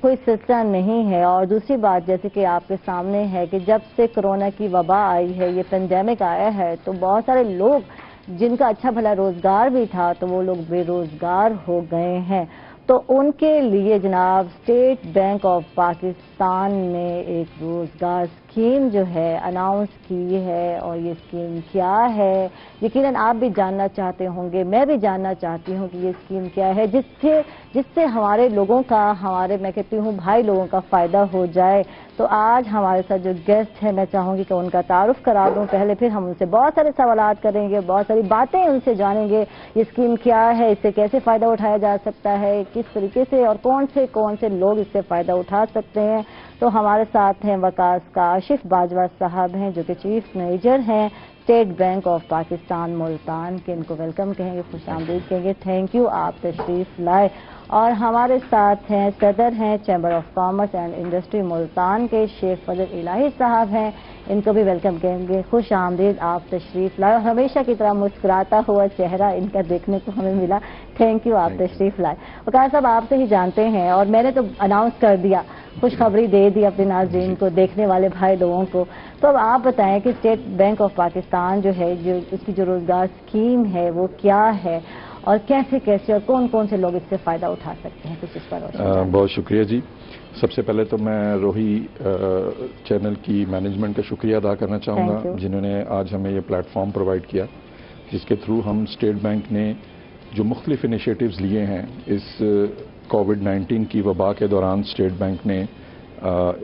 کوئی سلسلہ نہیں ہے. اور دوسری بات جیسے کہ آپ کے سامنے ہے کہ جب سے کرونا کی وبا آئی ہے، یہ پینڈیمک آیا ہے، تو بہت سارے لوگ جن کا اچھا بھلا روزگار بھی تھا تو وہ لوگ بے روزگار ہو گئے ہیں. تو ان کے لیے جناب اسٹیٹ بینک آف پاکستان نے ایک روزگار اسکیم جو ہے اناؤنس کی ہے. اور یہ اسکیم کیا ہے یقیناً آپ بھی جاننا چاہتے ہوں گے، میں بھی جاننا چاہتی ہوں کہ یہ اسکیم کیا ہے جس سے ہمارے لوگوں کا، میں کہتی ہوں بھائی لوگوں کا فائدہ ہو جائے. تو آج ہمارے ساتھ جو گیسٹ ہیں میں چاہوں گی کہ ان کا تعارف کرا دوں پہلے، پھر ہم ان سے بہت سارے سوالات کریں گے، بہت ساری باتیں ان سے جانیں گے. یہ اسکیم کیا ہے، اس سے کیسے فائدہ اٹھایا جا سکتا ہے، کس طریقے سے اور کون سے لوگ اس سے فائدہ اٹھا سکتے ہیں. تو ہمارے ساتھ ہیں وکاس کاشف باجوہ صاحب ہیں جو کہ چیف مینیجر ہیں state bank of Pakistan Multan کے. ان کو ویلکم کہیں گے، خوش آمدید کہیں گے. تھینک یو آپ تشریف لائے. اور ہمارے ساتھ ہیں صدر ہیں chamber of commerce and industry Multan کے شیخ فضل الہی صاحب ہیں. ان کو بھی ویلکم کہیں گے، خوش آمدید آپ تشریف لائے. اور ہمیشہ کی طرح مسکراتا ہوا چہرہ ان کا دیکھنے کو ہمیں ملا. تھینک یو آپ تشریف لائے. وقار صاحب آپ سے ہی جانتے ہیں، اور میں نے تو اناؤنس کر دیا، خوشخبری دے دی اپنے ناظرین کو، دیکھنے والے بھائی لوگوں کو. تو اب آپ بتائیں کہ اسٹیٹ بینک آف پاکستان جو ہے، جو اس کی جو روزگار اسکیم ہے وہ کیا ہے، اور کیسے اور کون سے لوگ اس سے فائدہ اٹھا سکتے ہیں، کچھ اس پر بہت شکریہ جی. سب سے پہلے تو میں روہی چینل کی مینجمنٹ کا شکریہ ادا کرنا چاہوں گا جنہوں نے آج ہمیں یہ پلیٹ فارم پرووائڈ کیا، جس کے تھرو ہم اسٹیٹ بینک نے جو مختلف انیشیٹوز لیے ہیں اس کووڈ-19 کی وبا کے دوران. اسٹیٹ بینک نے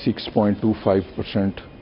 6.25%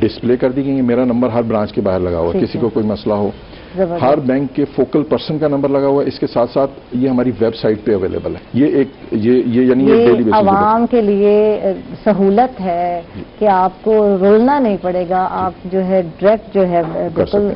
ڈسپلے کر دی گئی ہیں. میرا نمبر ہر برانچ کے باہر لگا ہوا ہے, کسی کو کوئی مسئلہ ہو ہر بینک کے فوکل پرسن کا نمبر لگا ہوا ہے. اس کے ساتھ ساتھ یہ ہماری ویب سائٹ پہ اویلیبل ہے. یہ یعنی ڈیلی بیسس عوام کے لیے سہولت ہے کہ آپ کو رولنا نہیں پڑے گا, آپ جو ہے ڈائریکٹ جو ہے بالکل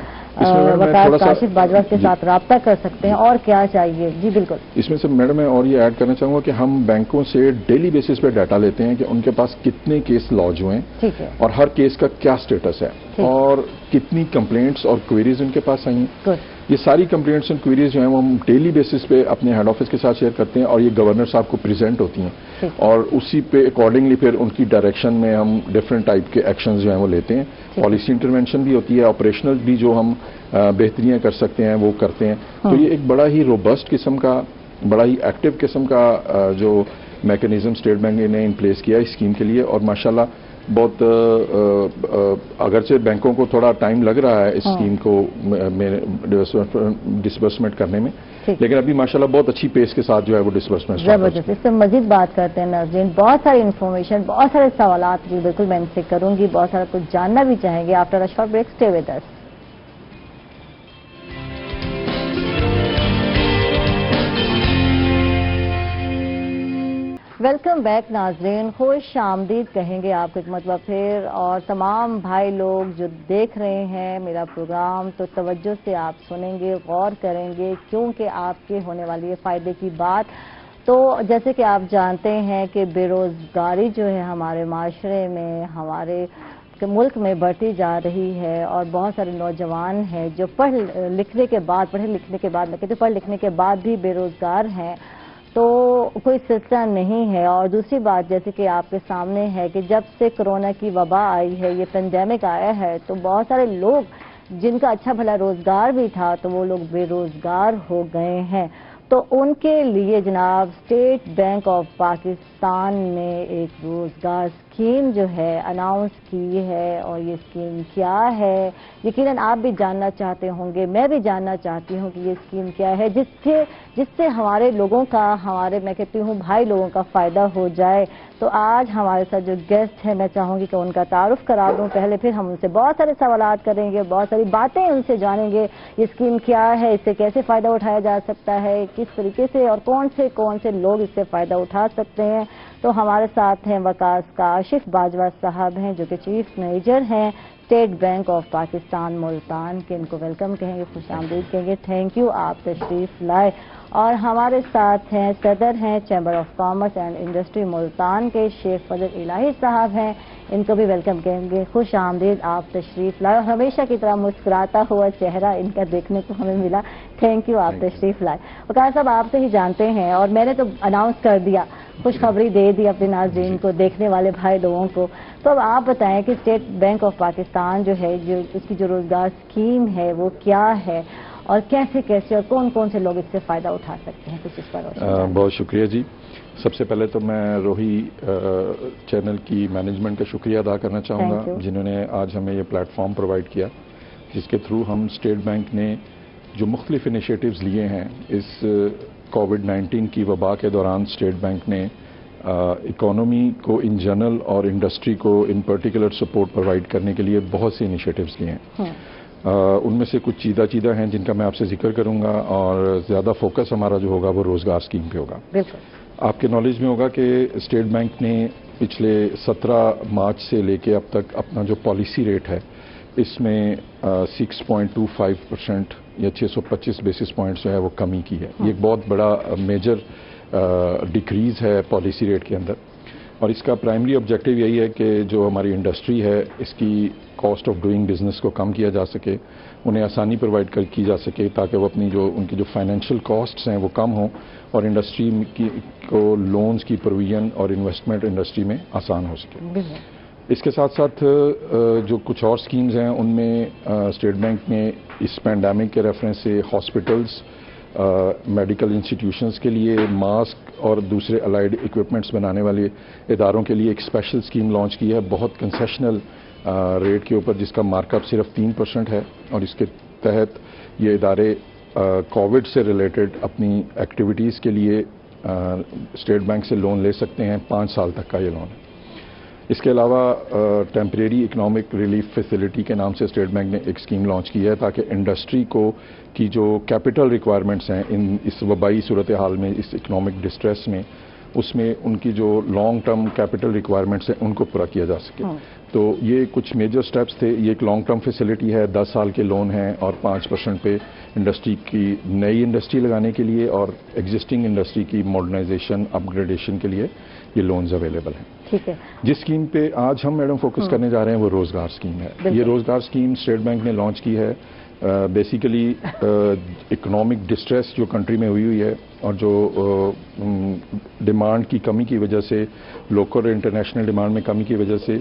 وقار کاشف باجوہ کے ساتھ رابطہ کر سکتے ہیں. اور کیا چاہیے؟ جی بالکل. اس میں سے میڈم میں اور یہ ایڈ کرنا چاہوں گا کہ ہم بینکوں سے ڈیلی بیسس پہ ڈاٹا لیتے ہیں کہ ان کے پاس کتنے کیس لانچ ہوئے ہیں اور ہر کیس کا کیا سٹیٹس ہے اور کتنی کمپلینٹس اور کوئریز ان کے پاس آئی ہیں. یہ ساری کمپلینٹس اینڈ کوئریز جو ہیں وہ ہم ڈیلی بیسس پہ اپنے ہیڈ آفس کے ساتھ شیئر کرتے ہیں اور یہ گورنر صاحب کو پریزنٹ ہوتی ہیں اور اسی پہ اکارڈنگلی پھر ان کی ڈائریکشن میں ہم ڈفرینٹ ٹائپ کے ایکشنز جو ہیں وہ لیتے ہیں. پالیسی انٹرونشن بھی ہوتی ہے, آپریشنل بھی جو ہم بہتریاں کر سکتے ہیں وہ کرتے ہیں. تو یہ ایک بڑا ہی روبسٹ قسم کا, بڑا ہی ایکٹیو قسم کا جو میکینزم اسٹیٹ بینک نے ان پلیس کیا اس اسکیم کے لیے. اور ماشاءاللہ بہت اگرچہ بینکوں کو تھوڑا ٹائم لگ رہا ہے اس اسکیم کو ڈسبرسمنٹ کرنے میں, لیکن ابھی ماشاءاللہ بہت اچھی پیس کے ساتھ جو ہے وہ ڈسبرسمنٹ زبردست. اس سے مزید بات کرتے ہیں ناظرین. بہت ساری انفارمیشن, بہت سارے سوالات بھی بالکل میں ان سے کروں گی, بہت سارا کچھ جاننا بھی چاہیں گے. After a short break stay with us. Welcome back ناظرین, خوش آمدید کہیں گے آپ کو ایک مرتبہ پھر. اور تمام بھائی لوگ جو دیکھ رہے ہیں میرا پروگرام تو توجہ سے آپ سنیں گے, غور کریں گے, کیونکہ آپ کے ہونے والی ہے فائدے کی بات. تو جیسے کہ آپ جانتے ہیں کہ بے روزگاری جو ہے ہمارے معاشرے میں, ہمارے ملک میں بڑھتی جا رہی ہے اور بہت سارے نوجوان ہیں جو پڑھے لکھنے کے بعد بھی بے روزگار ہیں. تو کوئی سلسلہ نہیں ہے. اور دوسری بات جیسے کہ آپ کے سامنے ہے کہ جب سے کرونا کی وبا آئی ہے, یہ پینڈیمک آیا ہے, تو بہت سارے لوگ جن کا اچھا بھلا روزگار بھی تھا تو وہ لوگ بے روزگار ہو گئے ہیں. تو ان کے لیے جناب اسٹیٹ بینک آف پاکستان نے ایک روزگار اسکیم جو ہے اناؤنس کی ہے. اور یہ اسکیم کیا ہے یقیناً آپ بھی جاننا چاہتے ہوں گے, میں بھی جاننا چاہتی ہوں کہ یہ اسکیم کیا ہے جس سے ہمارے لوگوں کا, میں کہتی ہوں بھائی لوگوں کا فائدہ ہو جائے. تو آج ہمارے ساتھ جو گیسٹ ہیں میں چاہوں گی کہ ان کا تعارف کرا دوں پہلے, پھر ہم ان سے بہت سارے سوالات کریں گے, بہت ساری باتیں ان سے جانیں گے. یہ اسکیم کیا ہے, اس سے کیسے فائدہ اٹھایا جا سکتا ہے, کس طریقے سے اور کون سے لوگ اس سے فائدہ اٹھا سکتے ہیں. تو ہمارے ساتھ ہیں وقار کاشف باجوہ صاحب ہیں جو کہ چیف مینیجر ہیں state bank of Pakistan Multan کے. ان کو ویلکم کہیں گے, خوش آمدید کہیں گے, تھینک یو آپ تشریف لائے. اور ہمارے ساتھ ہیں صدر ہیں chamber of commerce and industry Multan کے شیخ فضل الہی صاحب ہیں. ان کو بھی ویلکم کہیں گے, خوش آمدید آپ تشریف لائے. اور ہمیشہ کی طرح مسکراتا ہوا چہرہ ان کا دیکھنے کو ہمیں ملا, تھینک یو آپ تشریف لائے. وقار صاحب آپ سے ہی جانتے ہیں, اور میں نے تو اناؤنس کر دیا, خوشخبری دے دی اپنے ناظرین کو, دیکھنے والے بھائی لوگوں کو. تو اب آپ بتائیں کہ اسٹیٹ بینک آف پاکستان جو ہے, جو اس کی جو روزگار اسکیم ہے وہ کیا ہے اور کیسے اور کون سے لوگ اس سے فائدہ اٹھا سکتے ہیں, کچھ اس پر بہت شکریہ جی. سب سے پہلے تو میں روہی چینل کی مینجمنٹ کا شکریہ ادا کرنا چاہوں گا جنہوں نے آج ہمیں یہ پلیٹ فارم پرووائڈ کیا جس کے تھرو ہم اسٹیٹ بینک نے جو مختلف انیشیٹوز لیے ہیں اس کووڈ-19 کی وبا کے دوران اسٹیٹ بینک نے اکانومی کو ان جنرل اور انڈسٹری کو ان پرٹیکولر سپورٹ پرووائڈ کرنے کے لیے بہت سے انیشیٹوز لیے ہیں. ان میں سے کچھ چیدہ ہیں جن کا میں آپ سے ذکر کروں گا, اور زیادہ فوکس ہمارا جو ہوگا وہ روزگار اسکیم پہ ہوگا. آپ کے نالج میں ہوگا کہ اسٹیٹ بینک نے پچھلے 17 مارچ سے لے کے اب تک اپنا جو پالیسی ریٹ ہے اس میں 6.25% یا 625 بیسس پوائنٹس جو ہے وہ کمی کی ہے. یہ ایک بہت بڑا میجر ڈیکریز ہے پالیسی ریٹ کے اندر, اور اس کا پرائمری آبجیکٹو یہی ہے کہ جو ہماری انڈسٹری ہے اس کی کاسٹ آف ڈوئنگ بزنس کو کم کیا جا سکے, انہیں آسانی پرووائڈ کی جا سکے تاکہ وہ اپنی ان کی جو فائنینشیل کاسٹس ہیں وہ کم ہوں اور انڈسٹری کو لونز کی پروویژن اور انویسٹمنٹ انڈسٹری میں آسان ہو سکے. اس کے ساتھ ساتھ جو کچھ اور اسکیمز ہیں ان میں اسٹیٹ بینک نے اس پینڈیمک کے ریفرنس سے ہاسپٹلز, میڈیکل انسٹیٹیوشنز کے لیے ماسک اور دوسرے الائڈ اکوپمنٹس بنانے والے اداروں کے لیے ایک اسپیشل اسکیم لانچ کی ہے بہت کنسیشنل ریٹ کے اوپر, جس کا مارک اپ صرف 3% ہے, اور اس کے تحت یہ ادارے کووڈ سے ریلیٹڈ اپنی ایکٹیویٹیز کے لیے اسٹیٹ بینک سے لون لے سکتے ہیں. 5 سال تک کا یہ لون ہے. اس کے علاوہ ٹیمپریری اکنامک ریلیف فیسلٹی کے نام سے اسٹیٹ بینک نے ایک اسکیم لانچ کی ہے تاکہ انڈسٹری کو کی جو کیپٹل ریکوائرمنٹس ہیں اس وبائی صورتحال میں، اس اکنامک ڈسٹریس میں، اس میں ان کی جو لانگ ٹرم کیپٹل ریکوائرمنٹس ہیں ان کو پورا کیا جا سکے. تو یہ کچھ میجر سٹیپس تھے. یہ ایک لانگ ٹرم فیسلٹی ہے، 10 سال کے لون ہیں اور 5% پہ انڈسٹری کی نئی انڈسٹری لگانے کے لیے اور ایگزسٹنگ انڈسٹری کی ماڈرنائزیشن اپ گریڈیشن کے لیے یہ لونز اویلیبل ہیں. ٹھیک ہے. جس اسکیم پہ آج ہم میڈم فوکس کرنے جا رہے ہیں وہ روزگار اسکیم ہے. یہ روزگار اسکیم اسٹیٹ بینک نے لانچ کی ہے. بیسیکلی اکنامک ڈسٹریس جو کنٹری میں ہوئی ہے اور جو ڈیمانڈ کی کمی کی وجہ سے، لوکل اور انٹرنیشنل ڈیمانڈ میں کمی کی وجہ سے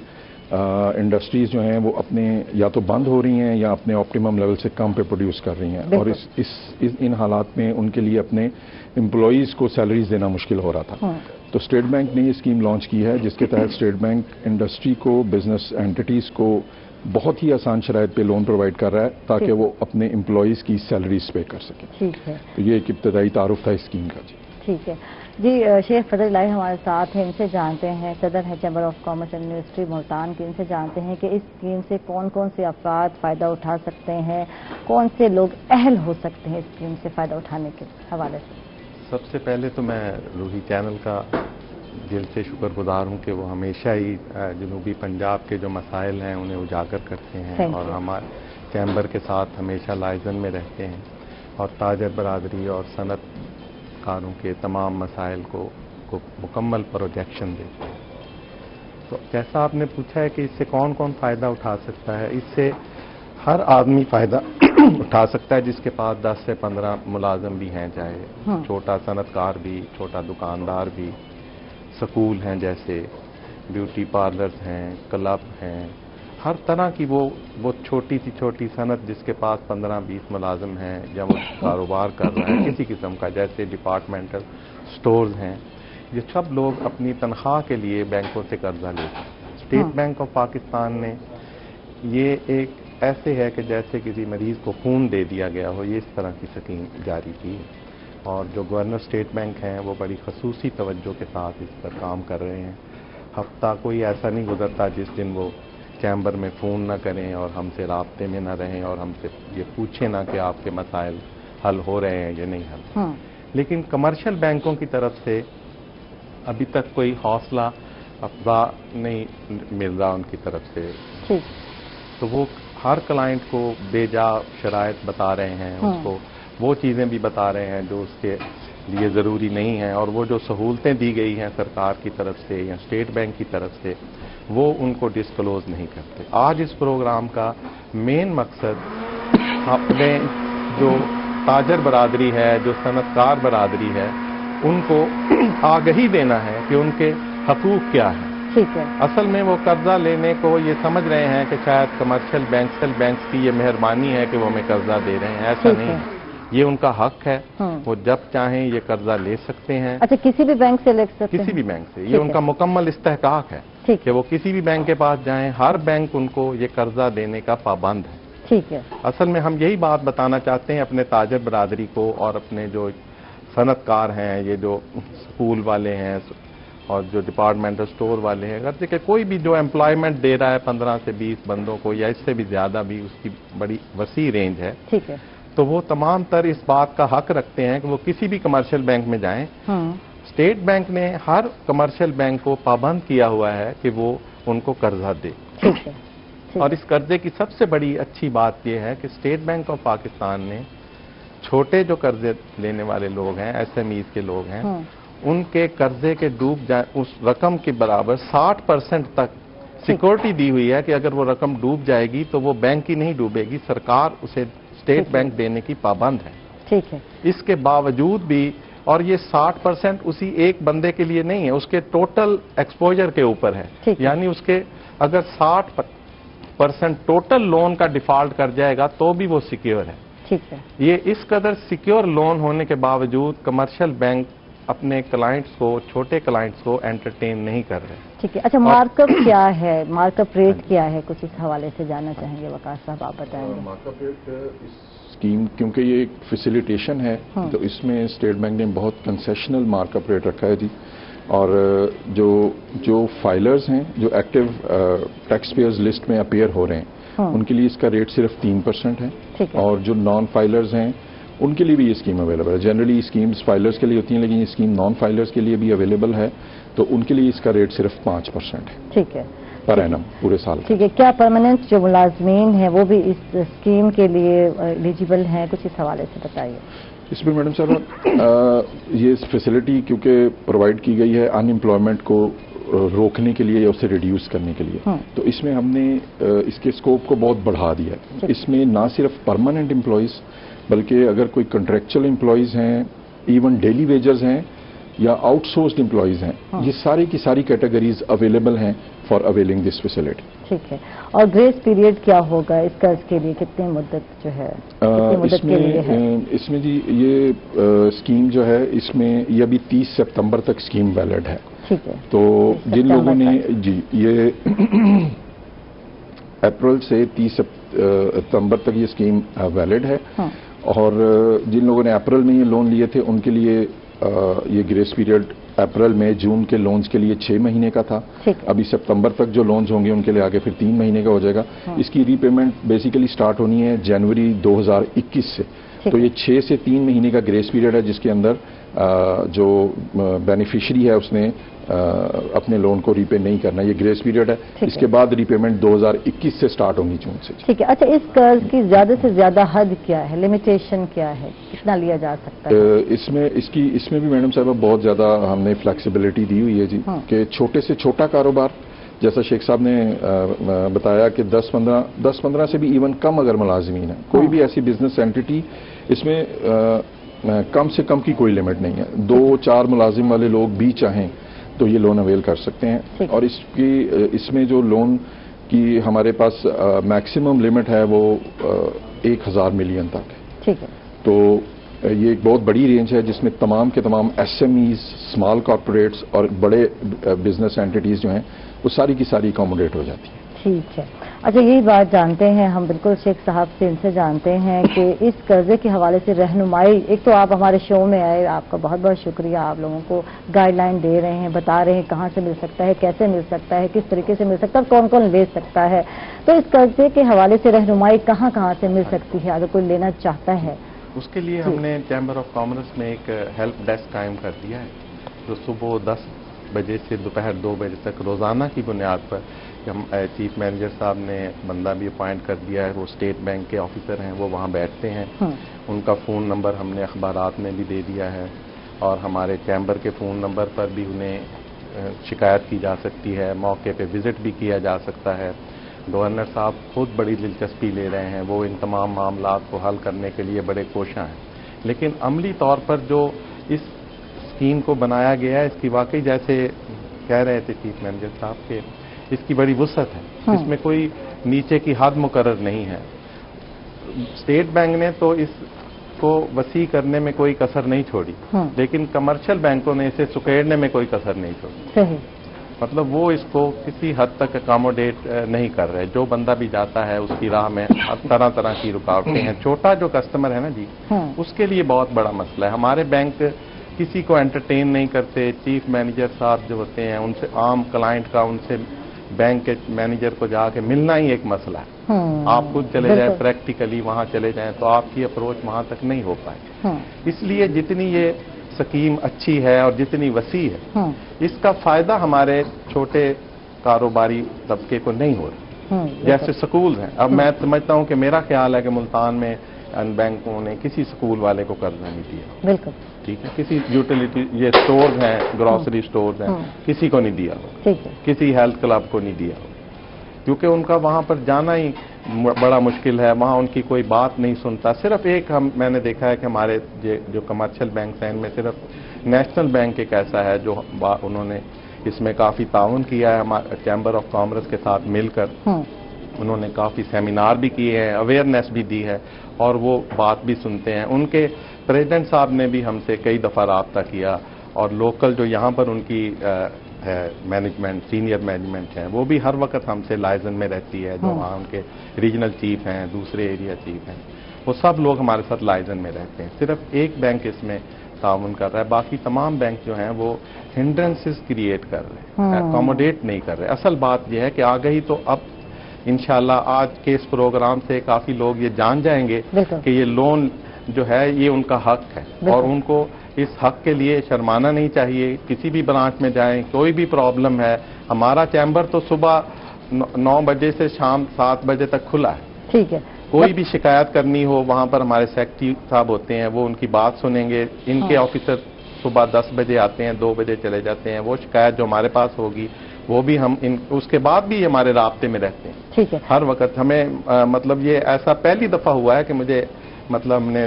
انڈسٹریز جو ہیں وہ اپنے یا تو بند ہو رہی ہیں یا اپنے آپٹیمم لیول سے کم پہ پروڈیوس کر رہی ہیں، اور ان حالات میں ان کے لیے اپنے امپلائیز کو سیلریز دینا مشکل ہو رہا تھا. تو اسٹیٹ بینک نے یہ اسکیم لانچ کی ہے جس کے تحت اسٹیٹ بینک انڈسٹری کو، بزنس اینٹیز کو بہت ہی آسان شرائط پہ لون پرووائڈ کر رہا ہے تاکہ وہ اپنے امپلائیز کی سیلریز پے کر سکیں. ٹھیک ہے. تو یہ ایک ابتدائی تعارف تھا اس اسکیم کا. جی ٹھیک ہے. جی شیخ فضل الہی ہمارے ساتھ ہیں، ان سے جانتے ہیں، صدر ہے chamber of commerce and industry Multan کی. ان سے جانتے ہیں کہ اس اسکیم سے کون کون سے افراد فائدہ اٹھا سکتے ہیں، کون سے لوگ اہل ہو سکتے ہیں اس اسکیم سے فائدہ اٹھانے کے حوالے سے. سب سے پہلے تو میں روحی چینل کا دل سے شکر گزار ہوں کہ وہ ہمیشہ ہی جنوبی پنجاب کے جو مسائل ہیں انہیں اجاگر کرتے ہیں اور ہمارے چیمبر کے ساتھ ہمیشہ لائزن میں رہتے ہیں اور تاجر برادری اور صنعت کاروں کے تمام مسائل کو مکمل پروجیکشن دیتے ہیں. تو جیسا آپ نے پوچھا ہے کہ اس سے کون کون فائدہ اٹھا سکتا ہے، اس سے ہر آدمی فائدہ اٹھا سکتا ہے جس کے پاس 10 سے 15 ملازم بھی ہیں، چاہے چھوٹا صنعت کار بھی، چھوٹا دکاندار بھی، سکول ہیں جیسے بیوٹی پارلرز ہیں، کلب ہیں، ہر طرح کی وہ چھوٹی سی چھوٹی صنعت جس کے پاس 15-20 ملازم ہیں یا وہ کاروبار کر رہا ہے کسی قسم کا، جیسے ڈپارٹمنٹل سٹورز ہیں، یہ سب لوگ اپنی تنخواہ کے لیے بینکوں سے قرضہ لے سکتے ہیں. اسٹیٹ بینک آف پاکستان نے یہ ایک ایسے ہے کہ جیسے کسی مریض کو خون دے دیا گیا ہو، یہ اس طرح کی اسکیم جاری کی. اور جو گورنر اسٹیٹ بینک ہیں وہ بڑی خصوصی توجہ کے ساتھ اس پر کام کر رہے ہیں. ہفتہ کوئی ایسا نہیں گزرتا جس دن وہ چیمبر میں فون نہ کریں اور ہم سے رابطے میں نہ رہیں اور ہم سے یہ پوچھیں نہ کہ آپ کے مسائل حل ہو رہے ہیں یا نہیں حل. لیکن کمرشل بینکوں کی طرف سے ابھی تک کوئی حوصلہ افزا نہیں مل رہا ان کی طرف سے. تو وہ ہر کلائنٹ کو بے جا شرائط بتا رہے ہیں، اس کو وہ چیزیں بھی بتا رہے ہیں جو اس کے لیے ضروری نہیں ہیں، اور وہ جو سہولتیں دی گئی ہیں سرکار کی طرف سے یا اسٹیٹ بینک کی طرف سے وہ ان کو ڈسکلوز نہیں کرتے. آج اس پروگرام کا مین مقصد اپنے جو تاجر برادری ہے، جو صنعت کار برادری ہے، ان کو آگہی دینا ہے کہ ان کے حقوق کیا ہیں. ٹھیک ہے. اصل میں وہ قرضہ لینے کو یہ سمجھ رہے ہیں کہ شاید کمرشل بینکس کی یہ مہربانی ہے کہ وہ ہمیں قرضہ دے رہے ہیں. ایسا نہیں ہے، یہ ان کا حق ہے، وہ جب چاہیں یہ قرضہ لے سکتے ہیں. اچھا، کسی بھی بینک سے لے سکتے ہیں؟ کسی بھی بینک سے. یہ ان کا مکمل استحقاق ہے کہ وہ کسی بھی بینک کے پاس جائیں، ہر بینک ان کو یہ قرضہ دینے کا پابند ہے. ٹھیک ہے. اصل میں ہم یہی بات بتانا چاہتے ہیں اپنے تاجر برادری کو اور اپنے جو صنعت کار ہیں، یہ جو سکول والے ہیں اور جو ڈپارٹمنٹل سٹور والے ہیں، اگرچہ کہ کوئی بھی جو امپلائمنٹ دے رہا ہے 15 سے 20 بندوں کو یا اس سے بھی زیادہ بھی، اس کی بڑی وسیع رینج ہے. ٹھیک ہے. تو وہ تمام تر اس بات کا حق رکھتے ہیں کہ وہ کسی بھی کمرشل بینک میں جائیں. اسٹیٹ بینک نے ہر کمرشل بینک کو پابند کیا ہوا ہے کہ وہ ان کو قرضہ دے. اور اس قرضے کی سب سے بڑی اچھی بات یہ ہے کہ اسٹیٹ بینک آف پاکستان نے چھوٹے جو قرضے لینے والے لوگ ہیں، ایس ایم ایز کے لوگ ہیں، ان کے قرضے کے ڈوب جائیں اس رقم کے برابر 60% تک سیکورٹی دی ہوئی ہے کہ اگر وہ رقم ڈوب جائے گی تو وہ بینک ہی نہیں ڈوبے گی، سرکار اسے اسٹیٹ بینک دینے کی پابند ہے. ٹھیک ہے. اس کے باوجود بھی، اور یہ 60% اسی ایک بندے کے لیے نہیں ہے، اس کے ٹوٹل ایکسپوجر کے اوپر ہے. یعنی اس کے اگر 60% ٹوٹل لون کا ڈیفالٹ کر جائے گا تو بھی وہ سیکیور ہے. ٹھیک ہے. یہ اس قدر سیکیور لون ہونے کے باوجود کمرشل بینک اپنے کلائنٹس کو، چھوٹے کلائنٹس کو انٹرٹین نہیں کر رہے. ٹھیک ہے. اچھا، مارک اپ کیا ہے، مارک اپ ریٹ کیا ہے، کچھ اس حوالے سے جاننا چاہیں گے وقار صاحب، آپ بتائیں گے. مارک اپ ریٹ اس اسکیم کیونکہ یہ ایک فیسیلیٹیشن ہے تو اس میں اسٹیٹ بینک نے بہت کنسیشنل مارک اپ ریٹ رکھا ہے. جی اور جو فائلرز ہیں جو ایکٹیو ٹیکس پیئرز لسٹ میں اپیئر ہو رہے ہیں ان کے لیے اس کا ریٹ صرف 3% ہے، اور جو نان فائلرز ہیں ان کے لیے بھی یہ اسکیم اویلیبل ہے. جنرلی اسکیمز فائلرز کے لیے ہوتی ہیں، لیکن یہ اسکیم نان فائلرز کے لیے بھی اویلیبل ہے، تو ان کے لیے اس کا ریٹ صرف 5% ہے. ٹھیک ہے، پر اینم پورے سال. ٹھیک ہے. کیا پرماننٹ جو ملازمین ہیں وہ بھی اس اسکیم کے لیے ایلیجیبل ہیں؟ کچھ اس حوالے سے بتائیے. اس میں میڈم صاحب یہ فیسلٹی کیونکہ پرووائڈ کی گئی ہے ان امپلائمنٹ کو روکنے کے لیے یا اسے ریڈیوس کرنے کے لیے، تو اس میں ہم نے اس کے اسکوپ کو بہت بڑھا دیا ہے. اس میں نہ صرف پرماننٹ امپلائیز بلکہ اگر کوئی کنٹریکچل امپلائیز ہیں، ایون ڈیلی ویجرز ہیں یا آؤٹ سورسڈ امپلائیز ہیں، یہ ساری کی ساری کیٹیگریز اویلیبل ہیں فار اویلنگ دس فیسلٹی. ٹھیک ہے. اور گریس پیریڈ کیا ہوگا اس قرض کے لیے؟ کتنی مدت جو ہے اس میں جی یہ اسکیم جو ہے اس میں یہ ابھی 30 سپتمبر تک اسکیم ویلڈ ہے. ٹھیک ہے. تو جن لوگوں نے جی یہ اپریل سے 30 ستمبر تک یہ اسکیم ویلڈ ہے، اور جن لوگوں نے اپریل میں یہ لون لیے تھے ان کے لیے یہ گریس پیریڈ اپریل میں جون کے لونز کے لیے 6 مہینے کا تھا. ابھی سپتمبر تک جو لونز ہوں گے ان کے لیے آگے پھر 3 مہینے کا ہو جائے گا. اس کی ری پیمنٹ بیسیکلی سٹارٹ ہونی ہے جنوری 2021 سے. تو یہ 6 سے 3 مہینے کا گریس پیریڈ ہے جس کے اندر جو بینیفیشری ہے اس نے اپنے لون کو ری پے نہیں کرنا. یہ گریس پیریڈ ہے. اس کے بعد ری پیمنٹ 2021 سے سٹارٹ ہوں گی جون سے. ٹھیک ہے. اچھا، اس قرض کی زیادہ سے زیادہ حد کیا ہے؟ لمیٹیشن کیا ہے؟ کتنا لیا جا سکتا ہے؟ اس میں بھی میڈم صاحبہ بہت زیادہ ہم نے فلیکسیبلٹی دی ہوئی ہے جی، کہ چھوٹے سے چھوٹا کاروبار جیسا شیخ صاحب نے بتایا کہ 10-15 سے بھی ایون کم اگر ملازمین ہیں، کوئی بھی ایسی بزنس اینٹی، اس میں کم سے کم کی کوئی لمٹ نہیں ہے. 2-4 ملازم والے لوگ بھی چاہیں تو یہ لون اویل کر سکتے ہیں. اور اس میں جو لون کی ہمارے پاس میکسیمم لمٹ ہے وہ 1000 ملین تک ہے. ٹھیک ہے. تو یہ ایک بہت بڑی رینج ہے جس میں تمام کے تمام S M Es, small corporates اور بڑے بزنس اینٹیز جو ہیں وہ ساری کی ساری اکوموڈیٹ ہو جاتی ہیں. ٹھیک ہے. اچھا، یہی بات جانتے ہیں ہم بالکل شیخ صاحب سے، ان سے جانتے ہیں کہ اس قرضے کے حوالے سے رہنمائی، ایک تو آپ ہمارے شو میں آئے، آپ کا بہت بہت شکریہ. آپ لوگوں کو گائیڈ لائن دے رہے ہیں، بتا رہے ہیں کہاں سے مل سکتا ہے، کیسے مل سکتا ہے، کس طریقے سے مل سکتا ہے اور کون کون لے سکتا ہے. تو اس قرضے کے حوالے سے رہنمائی کہاں کہاں سے مل سکتی ہے اگر کوئی لینا چاہتا ہے؟ اس کے لیے ہم نے چیمبر آف کامرس میں ایک ہیلپ ڈیسک قائم کر دیا ہے، جو صبح 10 بجے سے دوپہر 2 بجے تک روزانہ کی بنیاد پر، ہم چیف مینیجر صاحب نے بندہ بھی اپوائنٹ کر دیا ہے، وہ اسٹیٹ بینک کے آفیسر ہیں، وہ وہاں بیٹھتے ہیں. ان کا فون نمبر ہم نے اخبارات میں بھی دے دیا ہے، اور ہمارے چیمبر کے فون نمبر پر بھی انہیں شکایت کی جا سکتی ہے، موقع پہ وزٹ بھی کیا جا سکتا ہے. گورنر صاحب خود بڑی دلچسپی لے رہے ہیں، وہ ان تمام معاملات کو حل کرنے کے لیے بڑے کوشاں ہیں. لیکن عملی طور پر جو اس اسکیم کو بنایا گیا ہے، اس کی واقعی جیسے کہہ رہے تھے چیف مینیجر صاحب کہ اس کی بڑی وسعت ہے، اس میں کوئی نیچے کی حد مقرر نہیں ہے. اسٹیٹ بینک نے تو اس کو وسیع کرنے میں کوئی کسر نہیں چھوڑی، لیکن کمرشل بینکوں نے اسے سکیڑنے میں کوئی کسر نہیں چھوڑی. مطلب وہ اس کو کسی حد تک اکاموڈیٹ نہیں کر رہے. جو بندہ بھی جاتا ہے اس کی راہ میں طرح طرح کی رکاوٹیں ہیں. چھوٹا جو کسٹمر ہے نا جی، اس کے لیے بہت بڑا مسئلہ ہے. ہمارے بینک کسی کو انٹرٹین نہیں کرتے. چیف مینیجر صاحب جو ہوتے ہیں ان سے، عام کلائنٹ کا ان سے بینک کے مینیجر کو جا کے ملنا ہی ایک مسئلہ ہے. آپ خود چلے جائیں پریکٹیکلی وہاں چلے جائیں تو آپ کی اپروچ وہاں تک نہیں ہو پائے. اس لیے جتنی یہ سکیم اچھی ہے اور جتنی وسیع ہے، اس کا فائدہ ہمارے چھوٹے کاروباری طبقے کو نہیں ہو رہا. جیسے سکول ہیں، اب میں سمجھتا ہوں کہ میرا خیال ہے کہ ملتان میں ان بینکوں نے کسی سکول والے کو قرض نہیں دیا. بالکل ٹھیک ہے. کسی یوٹیلیٹی، یہ سٹورز ہیں، گروسری سٹورز ہیں، کسی کو نہیں دیا ہو. کسی ہیلتھ کلب کو نہیں دیا ہو، کیونکہ ان کا وہاں پر جانا ہی بڑا مشکل ہے. وہاں ان کی کوئی بات نہیں سنتا. صرف ایک میں نے دیکھا ہے کہ ہمارے جو کمرشل بینکس ہیں ان میں صرف نیشنل بینک ایک ایسا ہے جو انہوں نے اس میں کافی تعاون کیا ہے ہمارے چیمبر آف کامرس کے ساتھ مل کر. انہوں نے کافی سیمینار بھی کیے ہیں، اویئرنیس بھی دی ہے، اور وہ بات بھی سنتے ہیں. ان کے پریزیڈنٹ صاحب نے بھی ہم سے کئی دفعہ رابطہ کیا، اور لوکل جو یہاں پر ان کی مینجمنٹ، سینئر مینجمنٹ ہیں، وہ بھی ہر وقت ہم سے لائزن میں رہتی ہے. جو وہاں ان کے ریجنل چیف ہیں، دوسرے ایریا چیف ہیں، وہ سب لوگ ہمارے ساتھ لائزن میں رہتے ہیں. صرف ایک بینک اس میں تعاون کر رہا ہے. باقی تمام بینک جو ہیں وہ ہنڈرنسز کریٹ کر رہے ہیں, اکوموڈیٹ نہیں کر رہے. اصل بات یہ ہے کہ آگہی تو اب انشاءاللہ آج کے اس پروگرام سے کافی لوگ یہ جان جائیں گے کہ یہ لون جو ہے یہ ان کا حق ہے, اور ان کو اس حق کے لیے شرمانا نہیں چاہیے. کسی بھی برانچ میں جائیں, کوئی بھی پرابلم ہے, ہمارا چیمبر تو صبح 9 بجے سے شام 7 بجے تک کھلا ہے. ٹھیک ہے, کوئی بھی شکایت کرنی ہو وہاں پر ہمارے سیکرٹری صاحب ہوتے ہیں, وہ ان کی بات سنیں گے. ان کے آفیسر صبح 10 بجے آتے ہیں, 2 بجے چلے جاتے ہیں. وہ شکایت جو ہمارے پاس ہوگی وہ بھی ہم اس کے بعد بھی ہمارے رابطے میں رہتے ہیں. ٹھیک ہے, ہر وقت ہمیں مطلب یہ ایسا پہلی دفعہ ہوا ہے کہ مجھے مطلب ہم نے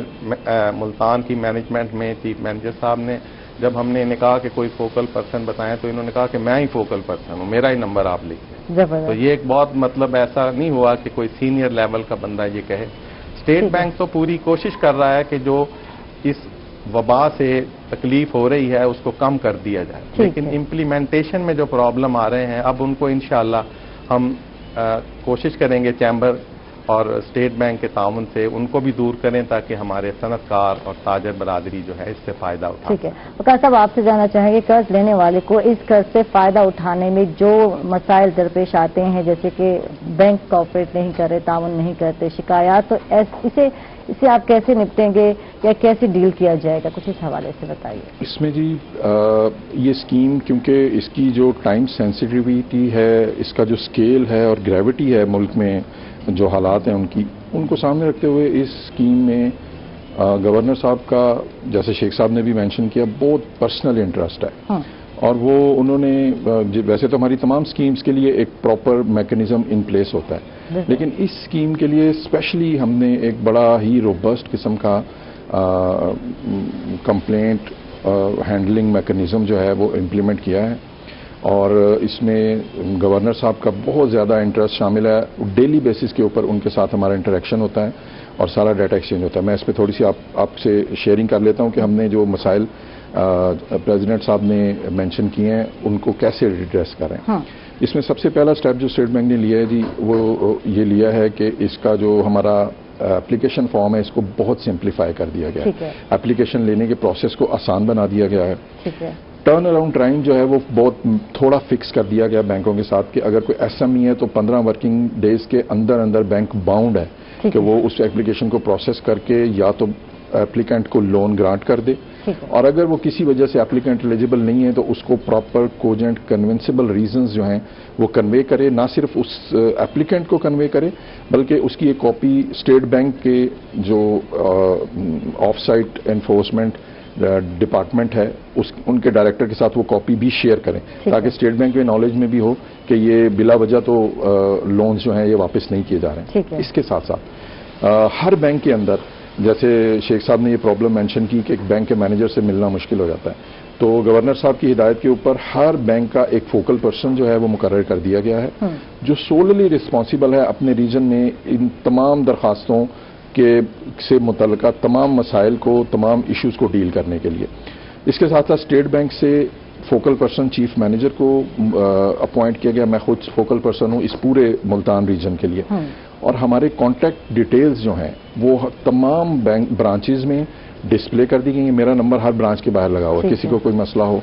ملتان کی مینجمنٹ میں چیف مینیجر صاحب نے جب ہم نے انہیں کہا کہ کوئی فوکل پرسن بتائیں تو انہوں نے کہا کہ میں ہی فوکل پرسن ہوں, میرا ہی نمبر آپ لکھیں. تو یہ ایک بہت مطلب ایسا نہیں ہوا کہ کوئی سینئر لیول کا بندہ یہ کہے. اسٹیٹ بینک تو پوری کوشش کر رہا ہے کہ جو اس وبا سے تکلیف ہو رہی ہے اس کو کم کر دیا جائے, لیکن امپلیمنٹیشن میں جو پرابلم آ رہے ہیں اب ان کو انشاءاللہ ہم کوشش کریں گے چیمبر اور اسٹیٹ بینک کے تعاون سے ان کو بھی دور کریں تاکہ ہمارے صنعت کار اور تاجر برادری جو ہے اس سے فائدہ اٹھائے. ٹھیک ہے, وقار صاحب آپ سے جاننا چاہیں گے قرض لینے والے کو اس قرض سے فائدہ اٹھانے میں جو مسائل درپیش آتے ہیں, جیسے کہ بینک کوآپریٹ نہیں کر رہے, تعاون نہیں کرتے, شکایات, تو اسے آپ کیسے نپٹیں گے یا کیسے ڈیل کیا جائے گا, کچھ اس حوالے سے بتائیے. اس میں جی یہ اسکیم کیونکہ اس کی جو ٹائم سینسٹیوٹی ہے, اس کا جو اسکیل ہے اور گریوٹی ہے ملک میں جو حالات ہیں ان کو سامنے رکھتے ہوئے اس اسکیم میں گورنر صاحب کا, جیسے شیخ صاحب نے بھی مینشن کیا, بہت پرسنل انٹرسٹ ہے. اور وہ انہوں نے ویسے تو ہماری تمام اسکیمز کے لیے ایک پراپر میکنزم ان پلیس ہوتا ہے, لیکن اس اسکیم کے لیے اسپیشلی ہم نے ایک بڑا ہی روبسٹ قسم کا کمپلینٹ ہینڈلنگ میکنزم جو ہے وہ امپلیمنٹ کیا ہے. اور اس میں گورنر صاحب کا بہت زیادہ انٹرسٹ شامل ہے. ڈیلی بیسس کے اوپر ان کے ساتھ ہمارا انٹریکشن ہوتا ہے اور سارا ڈیٹا ایکسچینج ہوتا ہے. میں اس پہ تھوڑی سی آپ سے شیئرنگ کر لیتا ہوں کہ ہم نے جو مسائل پریزیڈنٹ صاحب نے مینشن کیے ہیں ان کو کیسے ایڈریس کریں. اس میں سب سے پہلا سٹیپ جو اسٹیٹ بینک نے لیا ہے جی وہ یہ لیا ہے کہ اس کا جو ہمارا اپلیکیشن فارم ہے اس کو بہت سمپلیفائی کر دیا گیا ہے. اپلیکیشن لینے کے پروسیس کو آسان بنا دیا گیا ہے. ٹرن اراؤنڈ ٹائم جو ہے وہ بہت تھوڑا فکس کر دیا گیا بینکوں کے ساتھ کہ اگر کوئی ایس ایم ای ہے تو 15 ورکنگ ڈیز کے اندر بینک باؤنڈ ہے کہ وہ اس ایپلیکیشن کو پروسیس کر کے یا تو ایپلیکینٹ کو لون گرانٹ کر دے, اور اگر وہ کسی وجہ سے ایپلیکینٹ ایلیجیبل نہیں ہے تو اس کو پراپر کوجنٹ کنونسبل ریزنز جو ہیں وہ کنوے کرے. نہ صرف اس ایپلیکینٹ کو کنوے کرے بلکہ اس کی ایک کاپی اسٹیٹ بینک کے جو آف سائٹ انفورسمنٹ ڈپارٹمنٹ ہے ان کے ڈائریکٹر کے ساتھ وہ کاپی بھی شیئر کریں تاکہ اسٹیٹ بینک کے نالج میں بھی ہو کہ یہ بلا وجہ تو لونز جو ہیں یہ واپس نہیں کیے جا رہے ہیں. اس کے ساتھ ساتھ ہر بینک کے اندر, جیسے شیخ صاحب نے یہ پرابلم مینشن کی کہ ایک بینک کے مینیجر سے ملنا مشکل ہو جاتا ہے, تو گورنر صاحب کی ہدایت کے اوپر ہر بینک کا ایک فوکل پرسن جو ہے وہ مقرر کر دیا گیا ہے جو سوللی رسپانسبل ہے اپنے ریجن میں ان تمام درخواستوں سے متعلقہ تمام مسائل کو, تمام ایشوز کو ڈیل کرنے کے لیے. اس کے ساتھ ساتھ اسٹیٹ بینک سے فوکل پرسن چیف مینیجر کو اپوائنٹ کیا گیا. میں خود فوکل پرسن ہوں اس پورے ملتان ریجن کے لیے, اور ہمارے کانٹیکٹ ڈیٹیلز جو ہیں وہ تمام بینک برانچز میں ڈسپلے کر دی گئی ہیں. میرا نمبر ہر برانچ کے باہر لگا ہوا ہے, کسی کو کوئی مسئلہ ہو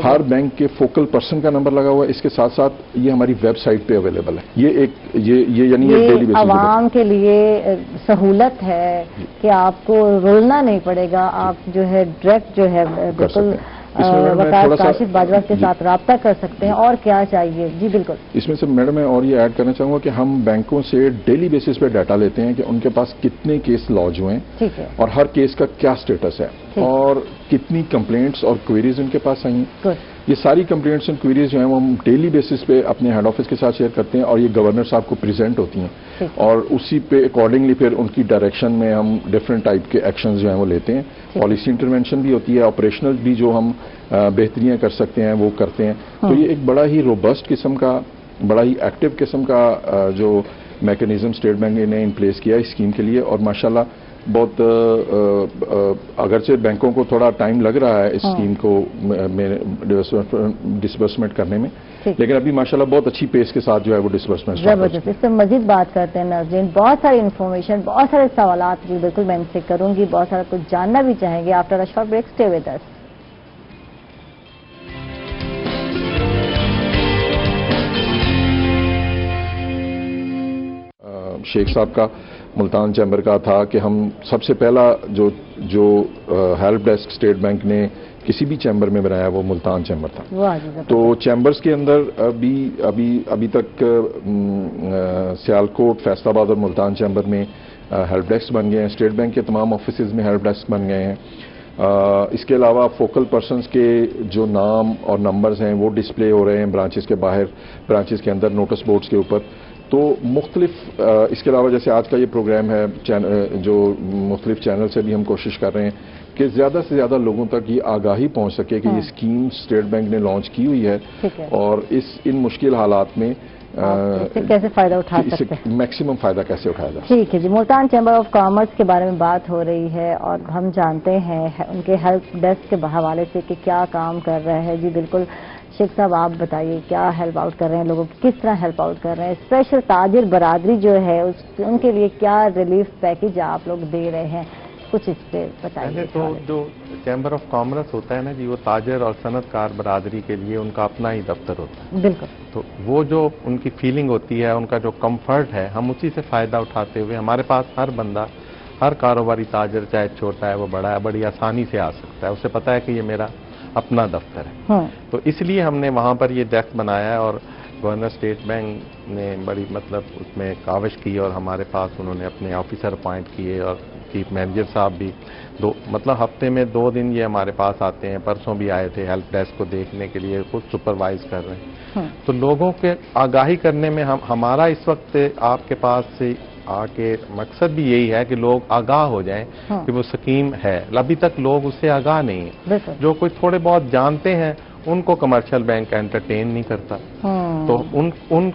ہر بینک کے فوکل پرسن کا نمبر لگا ہوا ہے. اس کے ساتھ ساتھ یہ ہماری ویب سائٹ پہ اویلیبل ہے. یہ یعنی ڈیلی بیسس عوام کے لیے سہولت ہے کہ آپ کو رولنا نہیں پڑے گا, آپ جو ہے ڈائریکٹ جو ہے بالکل وقار کاشف باجوہ کے ساتھ رابطہ کر سکتے ہیں. اور کیا چاہیے؟ جی بالکل. اس میں سے میڈم میں اور یہ ایڈ کرنا چاہوں گا کہ ہم بینکوں سے ڈیلی بیسس پہ ڈیٹا لیتے ہیں کہ ان کے پاس کتنے کیس لاج ہوئے ہیں اور ہر کیس کا کیا سٹیٹس ہے اور کتنی کمپلینٹس اور کوئریز ان کے پاس آئی ہیں. یہ ساری کمپلینٹس اینڈ کوئریز جو ہیں وہ ہم ڈیلی بیسس پہ اپنے ہیڈ آفس کے ساتھ شیئر کرتے ہیں اور یہ گورنر صاحب کو پریزنٹ ہوتی ہیں اور اسی پہ اکارڈنگلی پھر ان کی ڈائریکشن میں ہم ڈفرینٹ ٹائپ کے ایکشنز جو ہیں وہ لیتے ہیں. پالیسی انٹرونشن بھی ہوتی ہے, آپریشنل بھی جو ہم بہتریاں کر سکتے ہیں وہ کرتے ہیں. تو یہ ایک بڑا ہی روبسٹ قسم کا, بڑا ہی ایکٹیو قسم کا جو میکنزم اسٹیٹ بینک نے ان پلیس کیا ہے اس اسکیم کے لیے, اور ماشاءاللہ بہت اگرچہ بینکوں کو تھوڑا ٹائم لگ رہا ہے اس اسکیم کو ڈسبرسمنٹ کرنے میں، لیکن ابھی ماشاءاللہ بہت اچھی پیس کے ساتھ جو ہے وہ ڈسبرسمنٹ زبردست. اس سے مزید بات کرتے ہیں ناظرین. بہت ساری انفارمیشن، بہت سارے سوالات بھی بالکل میں ان سے کروں گی، بہت سارا کچھ جاننا بھی چاہیں گے. After a short break stay with us. شیخ صاحب کا ملتان چیمبر کا تھا کہ ہم سب سے پہلا جو ہیلپ ڈیسک اسٹیٹ بینک نے کسی بھی چیمبر میں بنایا وہ ملتان چیمبر تھا. تو چیمبرز کے اندر ابھی تک سیالکوٹ، فیصل آباد اور ملتان چیمبر میں ہیلپ ڈیسک بن گئے ہیں. اسٹیٹ بینک کے تمام آفیسز میں ہیلپ ڈیسک بن گئے ہیں. اس کے علاوہ فوکل پرسنز کے جو نام اور نمبرز ہیں وہ ڈسپلے ہو رہے ہیں برانچز کے باہر، برانچز کے اندر نوٹس بورڈز کے اوپر. تو مختلف اس کے علاوہ جیسے آج کا یہ پروگرام ہے جو مختلف چینل سے بھی ہم کوشش کر رہے ہیں کہ زیادہ سے زیادہ لوگوں تک یہ آگاہی پہنچ سکے کہ یہ اسکیم اسٹیٹ بینک نے لانچ کی ہوئی ہے اور ان مشکل حالات میں کیسے فائدہ اٹھا سکتے ہیں، میکسیمم فائدہ کیسے اٹھایا جائے. ٹھیک ہے جی. ملتان چیمبر آف کامرس کے بارے میں بات ہو رہی ہے اور ہم جانتے ہیں ان کے ہیلپ ڈیسک کے حوالے سے کہ کیا کام کر رہے ہیں. جی بالکل شیخ صاحب آپ بتائیے کیا ہیلپ آؤٹ کر رہے ہیں لوگوں کی، کس طرح ہیلپ آؤٹ کر رہے ہیں. اسپیشل تاجر برادری جو ہے ان کے لیے کیا ریلیف پیکج آپ لوگ دے رہے ہیں، کچھ اس پہ بتائیے. تو جو چیمبر آف کامرس ہوتا ہے نا جی، وہ تاجر اور صنعت کار برادری کے لیے ان کا اپنا ہی دفتر ہوتا ہے. بالکل. تو وہ جو ان کی فیلنگ ہوتی ہے، ان کا جو کمفرٹ ہے، ہم اسی سے فائدہ اٹھاتے ہوئے ہمارے پاس ہر بندہ، ہر کاروباری تاجر چاہے چھوٹا ہے وہ بڑا ہے، بڑی آسانی سے آ سکتا ہے. اسے پتا ہے کہ یہ میرا اپنا دفتر ہے. تو اس لیے ہم نے وہاں پر یہ ڈیسک بنایا ہے اور گورنر اسٹیٹ بینک نے بڑی اس میں کاوش کی اور ہمارے پاس انہوں نے اپنے آفیسر اپوائنٹ کیے اور چیف مینیجر صاحب بھی ہفتے میں 2 دن یہ ہمارے پاس آتے ہیں. پرسوں بھی آئے تھے ہیلپ ڈیسک کو دیکھنے کے لیے، خود سپروائز کر رہے ہیں. تو لوگوں کے آگاہی کرنے میں ہمارا اس وقت آپ کے پاس سے آ کے مقصد بھی یہی ہے کہ لوگ آگاہ ہو جائیں کہ وہ اسکیم ہے. ابھی تک لوگ اس سے آگاہ نہیں ہیں. جو کوئی تھوڑے بہت جانتے ہیں ان کو کمرشل بینک انٹرٹین نہیں کرتا. تو ان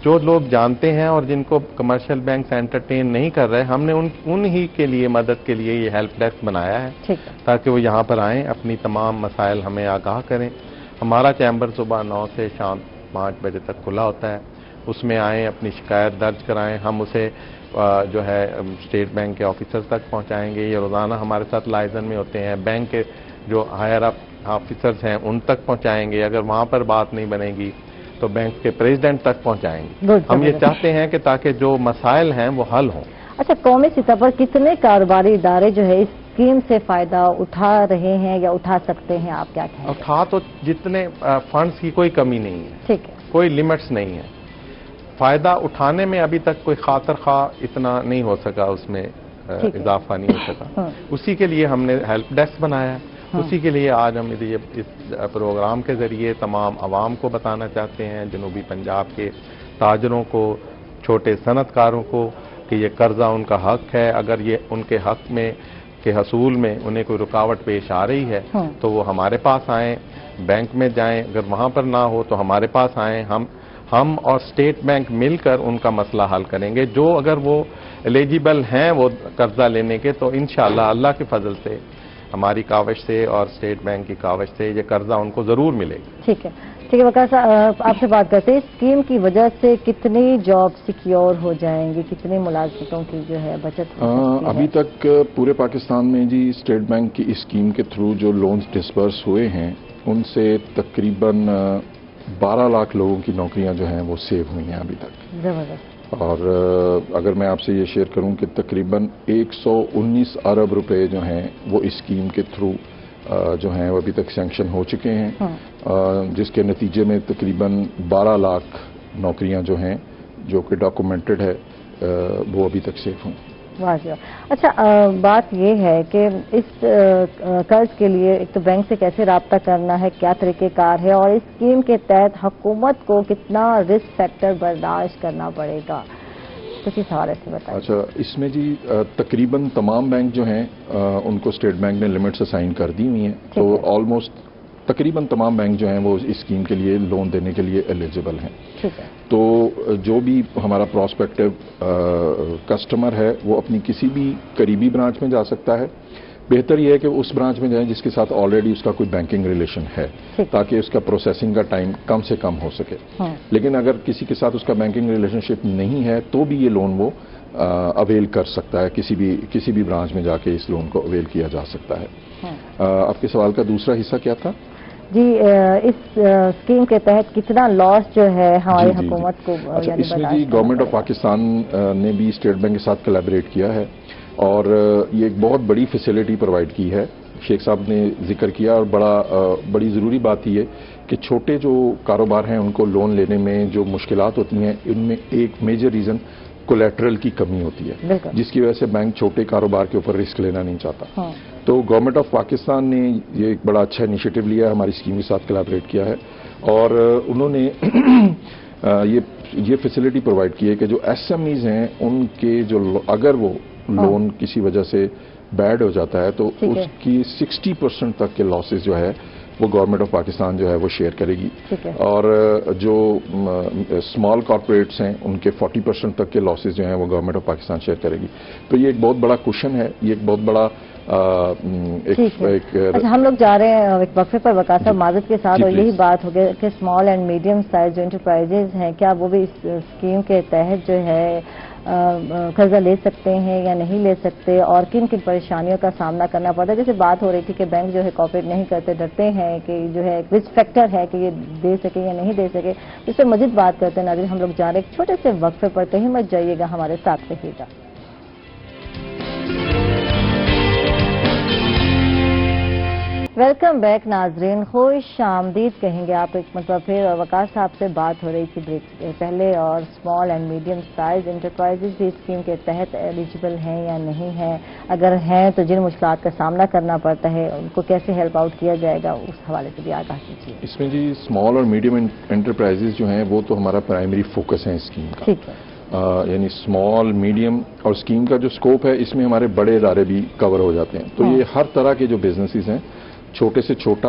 جو لوگ جانتے ہیں اور جن کو کمرشل بینک انٹرٹین نہیں کر رہے، ہم نے ان ہی کے لیے مدد کے لیے یہ ہیلپ ڈیسک بنایا ہے تاکہ وہ یہاں پر آئیں، اپنی تمام مسائل ہمیں آگاہ کریں. ہمارا چیمبر صبح 9 سے شام 5 بجے تک کھلا ہوتا ہے. اس میں آئیں، اپنی شکایت درج کرائیں، ہم اسے جو ہے اسٹیٹ بینک کے آفیسر تک پہنچائیں گے. یہ روزانہ ہمارے ساتھ لائزن میں ہوتے ہیں. بینک کے جو ہائر اپ آفیسرز ہیں ان تک پہنچائیں گے. اگر وہاں پر بات نہیں بنے گی تو بینک کے پریزیڈنٹ تک پہنچائیں گے. ہم یہ چاہتے ہیں کہ تاکہ جو مسائل ہیں وہ حل ہوں. اچھا، قومی سطح پر کتنے کاروباری ادارے جو ہے اس اسکیم سے فائدہ اٹھا رہے ہیں یا اٹھا سکتے ہیں، آپ کیا کہیں گے؟ اٹھا تو جتنے فنڈز کی کوئی کمی نہیں ہے. ٹھیک ہے. کوئی لمٹس نہیں ہے. فائدہ اٹھانے میں ابھی تک کوئی خاطر خواہ اتنا نہیں ہو سکا، اس میں اضافہ نہیں ہو سکا. اسی کے لیے ہم نے ہیلپ ڈیسک بنایا ہے. اسی کے لیے آج ہم اس پروگرام کے ذریعے تمام عوام کو بتانا چاہتے ہیں، جنوبی پنجاب کے تاجروں کو، چھوٹے صنعت کاروں کو، کہ یہ قرضہ ان کا حق ہے. اگر یہ ان کے حق میں کے حصول میں انہیں کوئی رکاوٹ پیش آ رہی ہے تو وہ ہمارے پاس آئیں، بینک میں جائیں. اگر وہاں پر نہ ہو تو ہمارے پاس آئیں. ہم اور اسٹیٹ بینک مل کر ان کا مسئلہ حل کریں گے. جو اگر وہ ایلیجیبل ہیں وہ قرضہ لینے کے، تو انشاءاللہ اللہ کے فضل سے، ہماری کاوش سے اور اسٹیٹ بینک کی کاوش سے یہ قرضہ ان کو ضرور ملے گا. ٹھیک ہے. ٹھیک ہے وقار صاحب، آپ سے بات کرتے ہیں، اس اسکیم کی وجہ سے کتنی جاب سیکیور ہو جائیں گی، کتنی ملازمتوں کی جو ہے بچت ہو سکتی ہے؟ ابھی تک پورے پاکستان میں جی اسٹیٹ بینک کی اسکیم کے تھرو جو لونز ڈسبرس ہوئے ہیں ان سے تقریباً 12 لاکھ لوگوں کی نوکریاں جو ہیں وہ سیو ہوئی ہیں ابھی تک. زبردست. اور اگر میں آپ سے یہ شیئر کروں کہ تقریباً 119 ارب روپے جو ہیں وہ اس اسکیم کے تھرو جو ہیں وہ ابھی تک سینکشن ہو چکے ہیں، جس کے نتیجے میں تقریباً 12 لاکھ نوکریاں جو ہیں جو کہ ڈاکومنٹڈ ہے وہ ابھی تک سیو ہوں. واضح. اچھا، بات یہ ہے کہ اس قرض کے لیے ایک تو بینک سے کیسے رابطہ کرنا ہے، کیا طریقہ کار ہے، اور اس اسکیم کے تحت حکومت کو کتنا رسک فیکٹر برداشت کرنا پڑے گا، کچھ اس حوالے سے بتائیں. اچھا، اس میں جی تقریباً تمام بینک جو ہیں ان کو اسٹیٹ بینک نے لمٹس اسائن کر دی ہوئی ہیں. تو آلموسٹ تقریباً تمام بینک جو ہیں وہ اس اسکیم کے لیے لون دینے کے لیے ایلیجبل ہیں. تو جو بھی ہمارا پراسپیکٹو کسٹمر ہے وہ اپنی کسی بھی قریبی برانچ میں جا سکتا ہے. بہتر یہ ہے کہ اس برانچ میں جائیں جس کے ساتھ آلریڈی اس کا کوئی بینکنگ ریلیشن ہے, تاکہ اس کا پروسیسنگ کا ٹائم کم سے کم ہو سکے. لیکن اگر کسی کے ساتھ اس کا بینکنگ ریلیشن شپ نہیں ہے تو بھی یہ لون وہ اویل کر سکتا ہے, کسی بھی برانچ میں جا کے اس لون کو اویل کیا جا سکتا ہے. آپ کے سوال کا دوسرا حصہ کیا تھا؟ جی, اس اسکیم کے تحت کتنا لاس جو ہے ہماری حکومت کو؟ اچھا, اس میں جی گورنمنٹ آف پاکستان نے بھی اسٹیٹ بینک کے ساتھ کولیبریٹ کیا ہے اور یہ ایک بہت بڑی فیسلٹی پرووائڈ کی ہے. شیخ صاحب نے ذکر کیا اور بڑی ضروری بات یہ کہ چھوٹے جو کاروبار ہیں ان کو لون لینے میں جو مشکلات ہوتی ہیں, ان میں ایک میجر ریزن کولیٹرل کی کمی ہوتی ہے, جس کی وجہ سے بینک چھوٹے کاروبار کے اوپر رسک لینا نہیں چاہتا. تو گورنمنٹ آف پاکستان نے یہ ایک بڑا اچھا انیشیٹو لیا ہے, ہماری اسکیم کے ساتھ کولیبریٹ کیا ہے اور انہوں نے یہ فیسلٹی پرووائڈ کی ہے کہ جو ایس ایم ایز ہیں ان کے جو اگر وہ لون کسی وجہ سے بیڈ ہو جاتا ہے تو اس کی 60% تک کے لاسز جو ہے وہ گورنمنٹ آف پاکستان جو ہے وہ شیئر کرے گی, اور جو اسمال کارپوریٹس ہیں ان کے 40% تک کے لاسز جو ہیں وہ گورنمنٹ آف پاکستان شیئر کرے گی. تو یہ ایک بہت بڑا کوشن ہے, یہ ایک بہت بڑا اچھا, ہم لوگ جا رہے ہیں ایک وقفے پر وقار صاحب معذرت کے ساتھ, اور یہی بات ہو گئی کہ اسمال اینڈ میڈیم سائز جو انٹرپرائزز ہیں کیا وہ بھی اس اسکیم کے تحت جو ہے قرضہ لے سکتے ہیں یا نہیں لے سکتے, اور کن کن پریشانیوں کا سامنا کرنا پڑتا ہے؟ جیسے بات ہو رہی تھی کہ بینک جو ہے کوآپریٹ نہیں کرتے, ڈرتے ہیں کہ جو ہے رسک فیکٹر ہے کہ یہ دے سکے یا نہیں دے سکے. اس سے مزید بات کرتے ہیں. ناظرین, ہم لوگ جا رہے ہیں ایک چھوٹے سے وقفے پر, کہیں مت جائیے گا, ہمارے ساتھ رہیے گا. ویلکم بیک ناظرین, خوش آمدید کہیں گے آپ ایک مرتبہ پھر. اور وقار صاحب سے بات ہو رہی تھی بریک پہلے, اور small and medium size enterprises بھی اسکیم کے تحت ایلیجبل ہیں یا نہیں ہیں, اگر ہیں تو جن مشکلات کا سامنا کرنا پڑتا ہے ان کو کیسے ہیلپ آؤٹ کیا جائے گا, اس حوالے سے بھی آگاہ کیجیے. اس میں جی اسمال اور میڈیم انٹرپرائزز جو ہیں وہ تو ہمارا پرائمری فوکس ہے اسکیم کا. ٹھیک ہے, یعنی اسمال میڈیم اور اسکیم کا جو اسکوپ ہے اس میں ہمارے بڑے ادارے بھی کور ہو جاتے ہیں. تو یہ ہر طرح کے جو بزنسز ہیں, چھوٹے سے چھوٹا,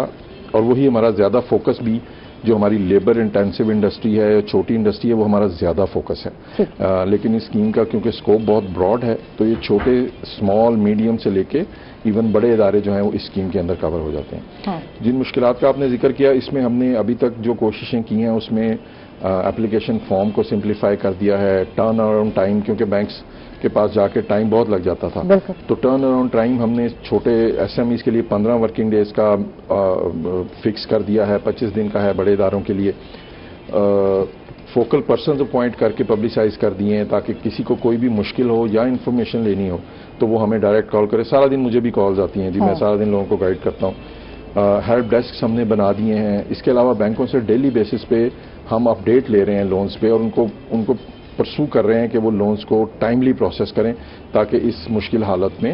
اور وہی ہمارا زیادہ فوکس بھی جو ہماری لیبر انٹینسو انڈسٹری ہے, چھوٹی انڈسٹری ہے, وہ ہمارا زیادہ فوکس ہے. لیکن اس اسکیم کا کیونکہ اسکوپ بہت براڈ ہے تو یہ چھوٹے اسمال میڈیم سے لے کے ایون بڑے ادارے جو ہیں وہ اس اسکیم کے اندر کور ہو جاتے ہیں. جن مشکلات کا آپ نے ذکر کیا, اس میں ہم نے ابھی تک جو کوششیں کی ہیں اس میں اپلیکیشن فارم کو سمپلیفائی کر دیا ہے. ٹرن اراؤنڈ ٹائم, کیونکہ بینکس کے پاس جا کے ٹائم بہت لگ جاتا تھا, تو ٹرن اراؤنڈ ٹائم ہم نے چھوٹے ایس ایم ایز کے لیے 15 ورکنگ ڈیز کا فکس کر دیا ہے, 25 دن کا ہے بڑے اداروں کے لیے. فوکل پرسنز اپوائنٹ کر کے پبلسائز کر دیے ہیں تاکہ کسی کو کوئی بھی مشکل ہو یا انفارمیشن لینی ہو تو وہ ہمیں ڈائریکٹ کال کرے. سارا دن مجھے بھی کالز آتی ہیں جی, میں سارا دن لوگوں کو گائیڈ کرتا ہوں. ہیلپ ڈیسک ہم نے بنا دیے ہیں. اس کے علاوہ بینکوں سے ڈیلی بیسس پہ ہم اپڈیٹ لے رہے ہیں لونز پہ, اور ان کو پرسو کر رہے ہیں کہ وہ لونز کو ٹائملی پروسیس کریں تاکہ اس مشکل حالت میں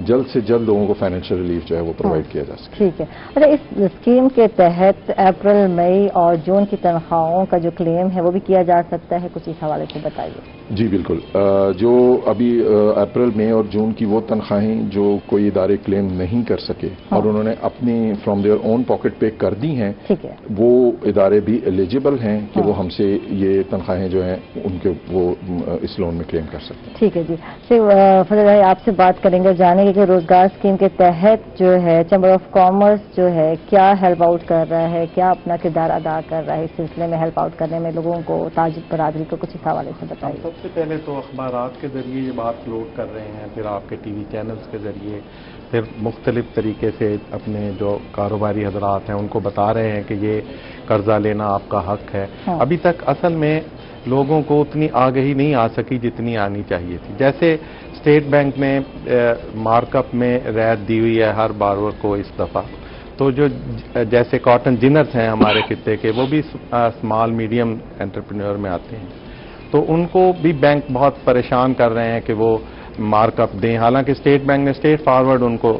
جلد سے جلد لوگوں کو فائنینشیل ریلیف جو ہے وہ پرووائڈ کیا جا سکے. ٹھیک ہے. اچھا, اس اسکیم کے تحت اپریل, مئی اور جون کی تنخواہوں کا جو کلیم ہے وہ بھی کیا جا سکتا ہے, کچھ اس حوالے سے بتائیے. جی بالکل, جو ابھی اپریل, مئی اور جون کی وہ تنخواہیں جو کوئی ادارے کلیم نہیں کر سکے اور انہوں نے اپنی فرام دیئر اون پاکٹ پے کر دی ہیں, وہ ادارے بھی ایلیجبل ہیں کہ وہ ہم سے یہ تنخواہیں جو ہیں ان کے وہ اس لون میں کلیم کر سکتے ہیں. ٹھیک ہے جی. فضل بھائی, آپ سے بات کریں گے, جانے کہ روزگار اسکیم کے تحت جو ہے چیمبر آف کامرس جو ہے کیا ہیلپ آؤٹ کر رہا ہے, کیا اپنا کردار ادا کر رہا ہے اس سلسلے میں ہیلپ آؤٹ کرنے میں لوگوں کو, تاجر برادری کو, کچھ اس حوالے سے بتائیے. سب سے پہلے تو اخبارات کے ذریعے یہ بات لوڈ کر رہے ہیں, پھر آپ کے ٹی وی چینلز کے ذریعے, پھر مختلف طریقے سے اپنے جو کاروباری حضرات ہیں ان کو بتا رہے ہیں کہ یہ قرضہ لینا آپ کا حق ہے. ابھی تک اصل میں لوگوں کو اتنی آگہی نہیں آ سکی جتنی آنی چاہیے تھی. جیسے اسٹیٹ بینک نے مارک اپ میں رعایت دی ہوئی ہے ہر بارور کو اس دفعہ, تو جو جیسے کاٹن جنرز ہیں ہمارے خطے کے, وہ بھی اسمال میڈیم انٹرپرینور میں آتے ہیں, تو ان کو بھی بینک بہت پریشان کر رہے ہیں کہ وہ مارک اپ دیں. حالانکہ اسٹیٹ بینک نے اسٹیٹ فارورڈ ان کو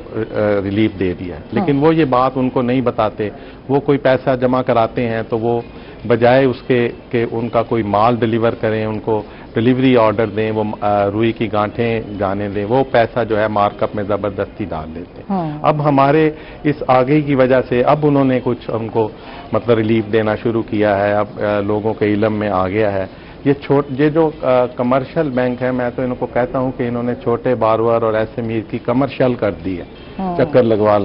ریلیف دے دیا ہے, لیکن وہ یہ بات ان کو نہیں بتاتے. وہ کوئی پیسہ جمع کراتے ہیں تو وہ بجائے اس کے کہ ان کا کوئی مال ڈیلیور کریں, ان کو ڈلیوری آرڈر دیں، وہ روئی کی گانٹھیں جانے دیں، وہ پیسہ جو ہے مارک اپ میں زبردستی ڈال دیتے ہیں۔ اب ہمارے اس آگے کی وجہ سے اب انہوں نے کچھ ان کو مطلب ریلیف دینا شروع کیا ہے، اب لوگوں کے علم میں آ گیا ہے۔ یہ جو کمرشل بینک ہے، میں تو ان کو کہتا ہوں کہ انہوں نے چھوٹے بارور اور ایس ایم ای کی کمرشل کر دی ہے، چکر لگوا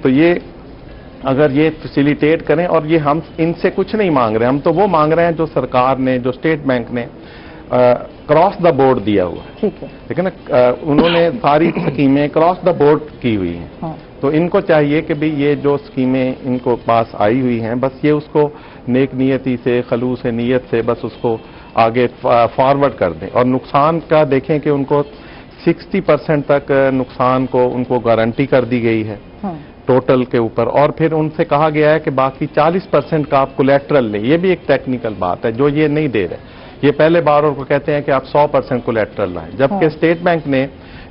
تو یہ اگر یہ فیسیلیٹیٹ کریں، اور یہ ہم ان سے کچھ نہیں مانگ رہے، ہم تو وہ مانگ رہے ہیں جو سرکار نے، جو اسٹیٹ بینک نے کراس دا بورڈ دیا ہوا ہے، ٹھیک ہے نا، انہوں نے ساری سکیمیں کراس دا بورڈ کی ہوئی ہیں، تو ان کو چاہیے کہ بھی یہ جو سکیمیں ان کو پاس آئی ہوئی ہیں، بس یہ اس کو نیک نیتی سے، خلوص نیت سے بس اس کو آگے فارورڈ کر دیں، اور نقصان کا دیکھیں کہ ان کو 60% تک نقصان کو ان کو گارنٹی کر دی گئی ہے ٹوٹل کے اوپر، اور پھر ان سے کہا گیا ہے کہ باقی 40% کا آپ کولیٹرل لیں۔ یہ بھی ایک ٹیکنیکل بات ہے جو یہ نہیں دے رہے، یہ پہلے بارور کو کہتے ہیں کہ آپ 100% کولیٹرل لائیں، جبکہ اسٹیٹ بینک نے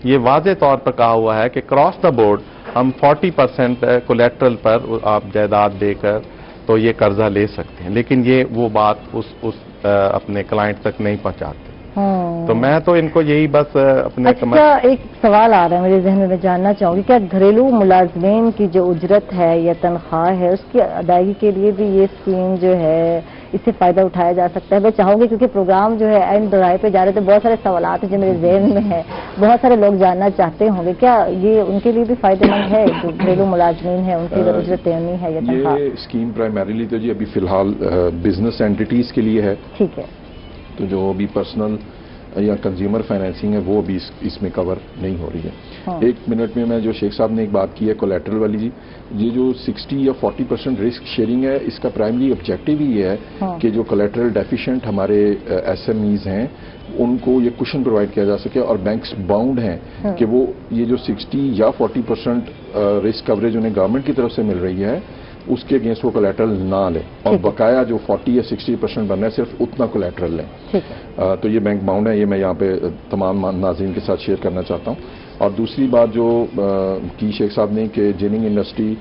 یہ واضح طور پر کہا ہوا ہے کہ کراس دا بورڈ ہم 40% کولیٹرل پر آپ جائیداد دے کر تو یہ قرضہ لے سکتے ہیں، لیکن یہ وہ بات اس اپنے کلائنٹ تک نہیں پہنچاتے۔ تو میں تو ان کو یہی بس اپنے ایک سوال آ رہا ہے میرے ذہن میں جاننا چاہوں گی، کیا گھریلو ملازمین کی جو اجرت ہے یا تنخواہ ہے اس کی ادائیگی کے لیے بھی یہ اسکیم جو ہے اس سے فائدہ اٹھایا جا سکتا ہے؟ میں چاہوں گی کیونکہ پروگرام جو ہے اینڈ دورائے پہ جا رہے تو بہت سارے سوالات ہیں جو میرے ذہن میں ہیں، بہت سارے لوگ جاننا چاہتے ہوں گے، کیا یہ ان کے لیے بھی فائدہ مند ہے جو گھریلو ملازمین ہیں ان کی اجرت دینی ہے یا تنخواہ؟ یہ اسکیم پرائمریلی تو جی ابھی فی الحال بزنس اینٹیٹیز کے لیے ہے، ٹھیک ہے، تو جو ابھی پرسنل یا کنزیومر فائنینسنگ ہے وہ ابھی اس میں کور نہیں ہو رہی ہے۔ ایک منٹ میں جو شیخ صاحب نے ایک بات کی ہے کولیٹرل والی، جی یہ جو 60 یا 40% رسک شیئرنگ ہے، اس کا پرائمری آبجیکٹو ہی یہ ہے کہ جو کولیٹرل ڈیفیشینٹ ہمارے ایس ایم ایز ہیں ان کو یہ کشن پرووائڈ کیا جا سکے، اور بینکس باؤنڈ ہیں کہ وہ یہ جو 60 یا 40% رسک کوریج انہیں گورنمنٹ کی طرف سے مل رہی ہے اس کے اگینسٹ وہ کولیٹرل نہ لیں، اور بقایا جو 40 یا 60% بننا ہے صرف اتنا کولیٹرل لیں۔ تو یہ بینک باؤنڈ ہے، یہ میں یہاں پہ تمام ناظرین کے ساتھ شیئر کرنا چاہتا ہوں۔ اور دوسری بات جو کی شیخ صاحب نے کہ جیننگ انڈسٹری،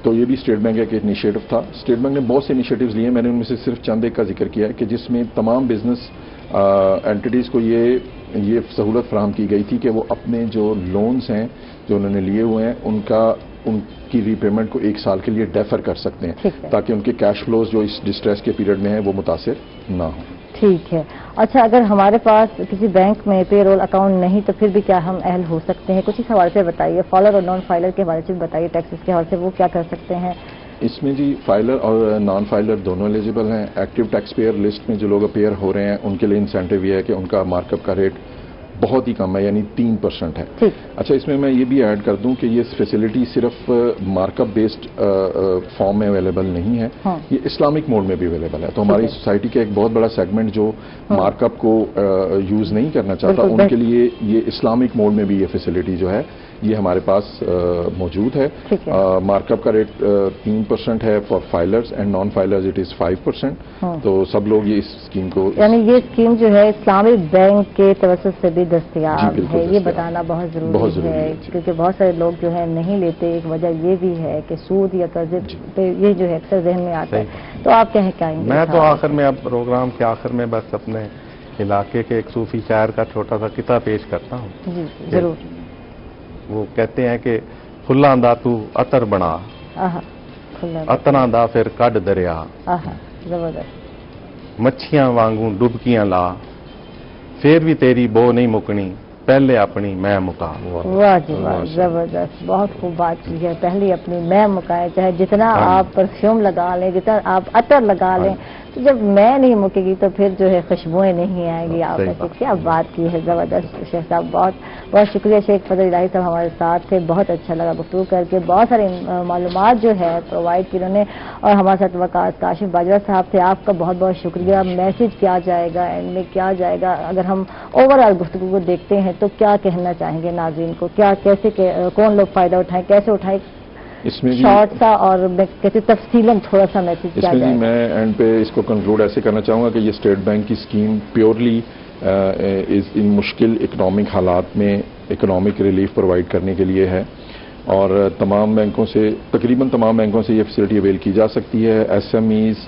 تو یہ بھی اسٹیٹ بینک کا ایک انیشیٹو تھا۔ اسٹیٹ بینک نے بہت سے انیشیٹوز لیے، میں نے ان میں سے صرف چند ایک کا ذکر کیا ہے کہ جس میں تمام بزنس اینٹیٹیز کو یہ سہولت فراہم کی گئی تھی کہ وہ اپنے جو لونز ہیں جو انہوں نے لیے ہوئے ہیں ان کی ری پیمنٹ کو 1 سال کے لیے ڈیفر کر سکتے ہیں تاکہ ان کے کیش فلوز جو اس ڈسٹریس کے پیریڈ میں ہیں وہ متاثر نہ ہوں۔ ٹھیک ہے، اچھا اگر ہمارے پاس کسی بینک میں پے رول اکاؤنٹ نہیں تو پھر بھی کیا ہم اہل ہو سکتے ہیں؟ کچھ اس حوالے سے بتائیے، فائلر اور نان فائلر کے حوالے سے بھی بتائیے، ٹیکسز کے حوالے سے وہ کیا کر سکتے ہیں؟ اس میں جی فائلر اور نان فائلر دونوں ایلیجیبل ہیں۔ ایکٹیو ٹیکس پیئر لسٹ میں جو لوگ اپیئر ہو رہے ہیں ان کے لیے انسینٹیو یہ ہے کہ ان کا مارک اپ کا ریٹ بہت ہی کم ہے، یعنی 3% ہے۔ اچھا اس میں یہ بھی ایڈ کر دوں کہ یہ فیسلٹی صرف مارک اپ بیسڈ فارم میں اویلیبل نہیں ہے، یہ اسلامک موڈ میں بھی اویلیبل ہے۔ تو ہماری سوسائٹی کا ایک بہت بڑا سیگمنٹ جو مارک اپ کو یوز نہیں کرنا چاہتا ان کے لیے یہ اسلامک موڈ میں بھی یہ فیسلٹی جو ہے یہ ہمارے پاس موجود ہے۔ مارک اپ کا ریٹ 3% ہے for filers and non filers it is 5%۔ تو سب لوگ یہ اس اسکیم کو، یعنی یہ اسکیم جو ہے اسلامک بینک کے توسط سے بھی دستیاب ہے، یہ بتانا بہت ضروری ہے کیونکہ بہت سارے لوگ جو ہے نہیں لیتے۔ ایک وجہ یہ بھی ہے کہ سود یا قرضے پہ یہ جو ہے اکثر ذہن میں آتا ہے، تو آپ کیا کہیں گے؟ میں تو آخر میں اب پروگرام کے آخر میں بس اپنے علاقے کے ایک صوفی شاعر کا چھوٹا سا قطعہ پیش کرتا ہوں۔ جی ضرور۔ وہ کہتے ہیں کہ پھلاں دا تو عطر بنا، عطراں دا پھر کڈ دریا، زبردست، مچھیاں وانگوں ڈبکیاں لا، پھر بھی تیری بو نہیں مکنی، پہلے اپنی میں مکا۔ واہ جی واہ، زبردست، بہت خوب بات کی ہے، پہلے اپنی میں مکائے، چاہے جتنا آپ پرفیوم لگا لیں، جتنا آپ عطر لگا لیں، تو جب میں نہیں مکے گی تو پھر جو ہے خوشبوئیں نہیں آئیں گی۔ آپ نے کیا بات کی ہے، زبردست شیخ صاحب، بہت بہت شکریہ۔ شیخ فضل الہی صاحب ہمارے ساتھ تھے، بہت اچھا لگا گفتگو کر کے، بہت ساری معلومات جو ہے پرووائڈ کی انہوں نے، اور ہمارے ساتھ وقاص کاشف باجوہ صاحب تھے، آپ کا بہت بہت شکریہ۔ میسج کیا جائے گا، اینڈ میں کیا جائے گا، اگر ہم اوور آل گفتگو کو دیکھتے ہیں تو کیا کہنا چاہیں گے ناظرین کو، کیا کیسے کون لوگ فائدہ اٹھائیں، کیسے اٹھائیں، اس میں شارٹ سا اور کہتے تفصیلاً تھوڑا سا میسج کیا جائے؟ میں اینڈ پہ اس کو کنکلوڈ ایسے کرنا چاہوں گا کہ یہ اسٹیٹ بینک کی اسکیم پیورلی ان مشکل اکنامک حالات میں اکنامک ریلیف پرووائڈ کرنے کے لیے ہے، اور تمام بینکوں سے، تقریباً تمام بینکوں سے یہ فیسلٹی اویل کی جا سکتی ہے۔ S M as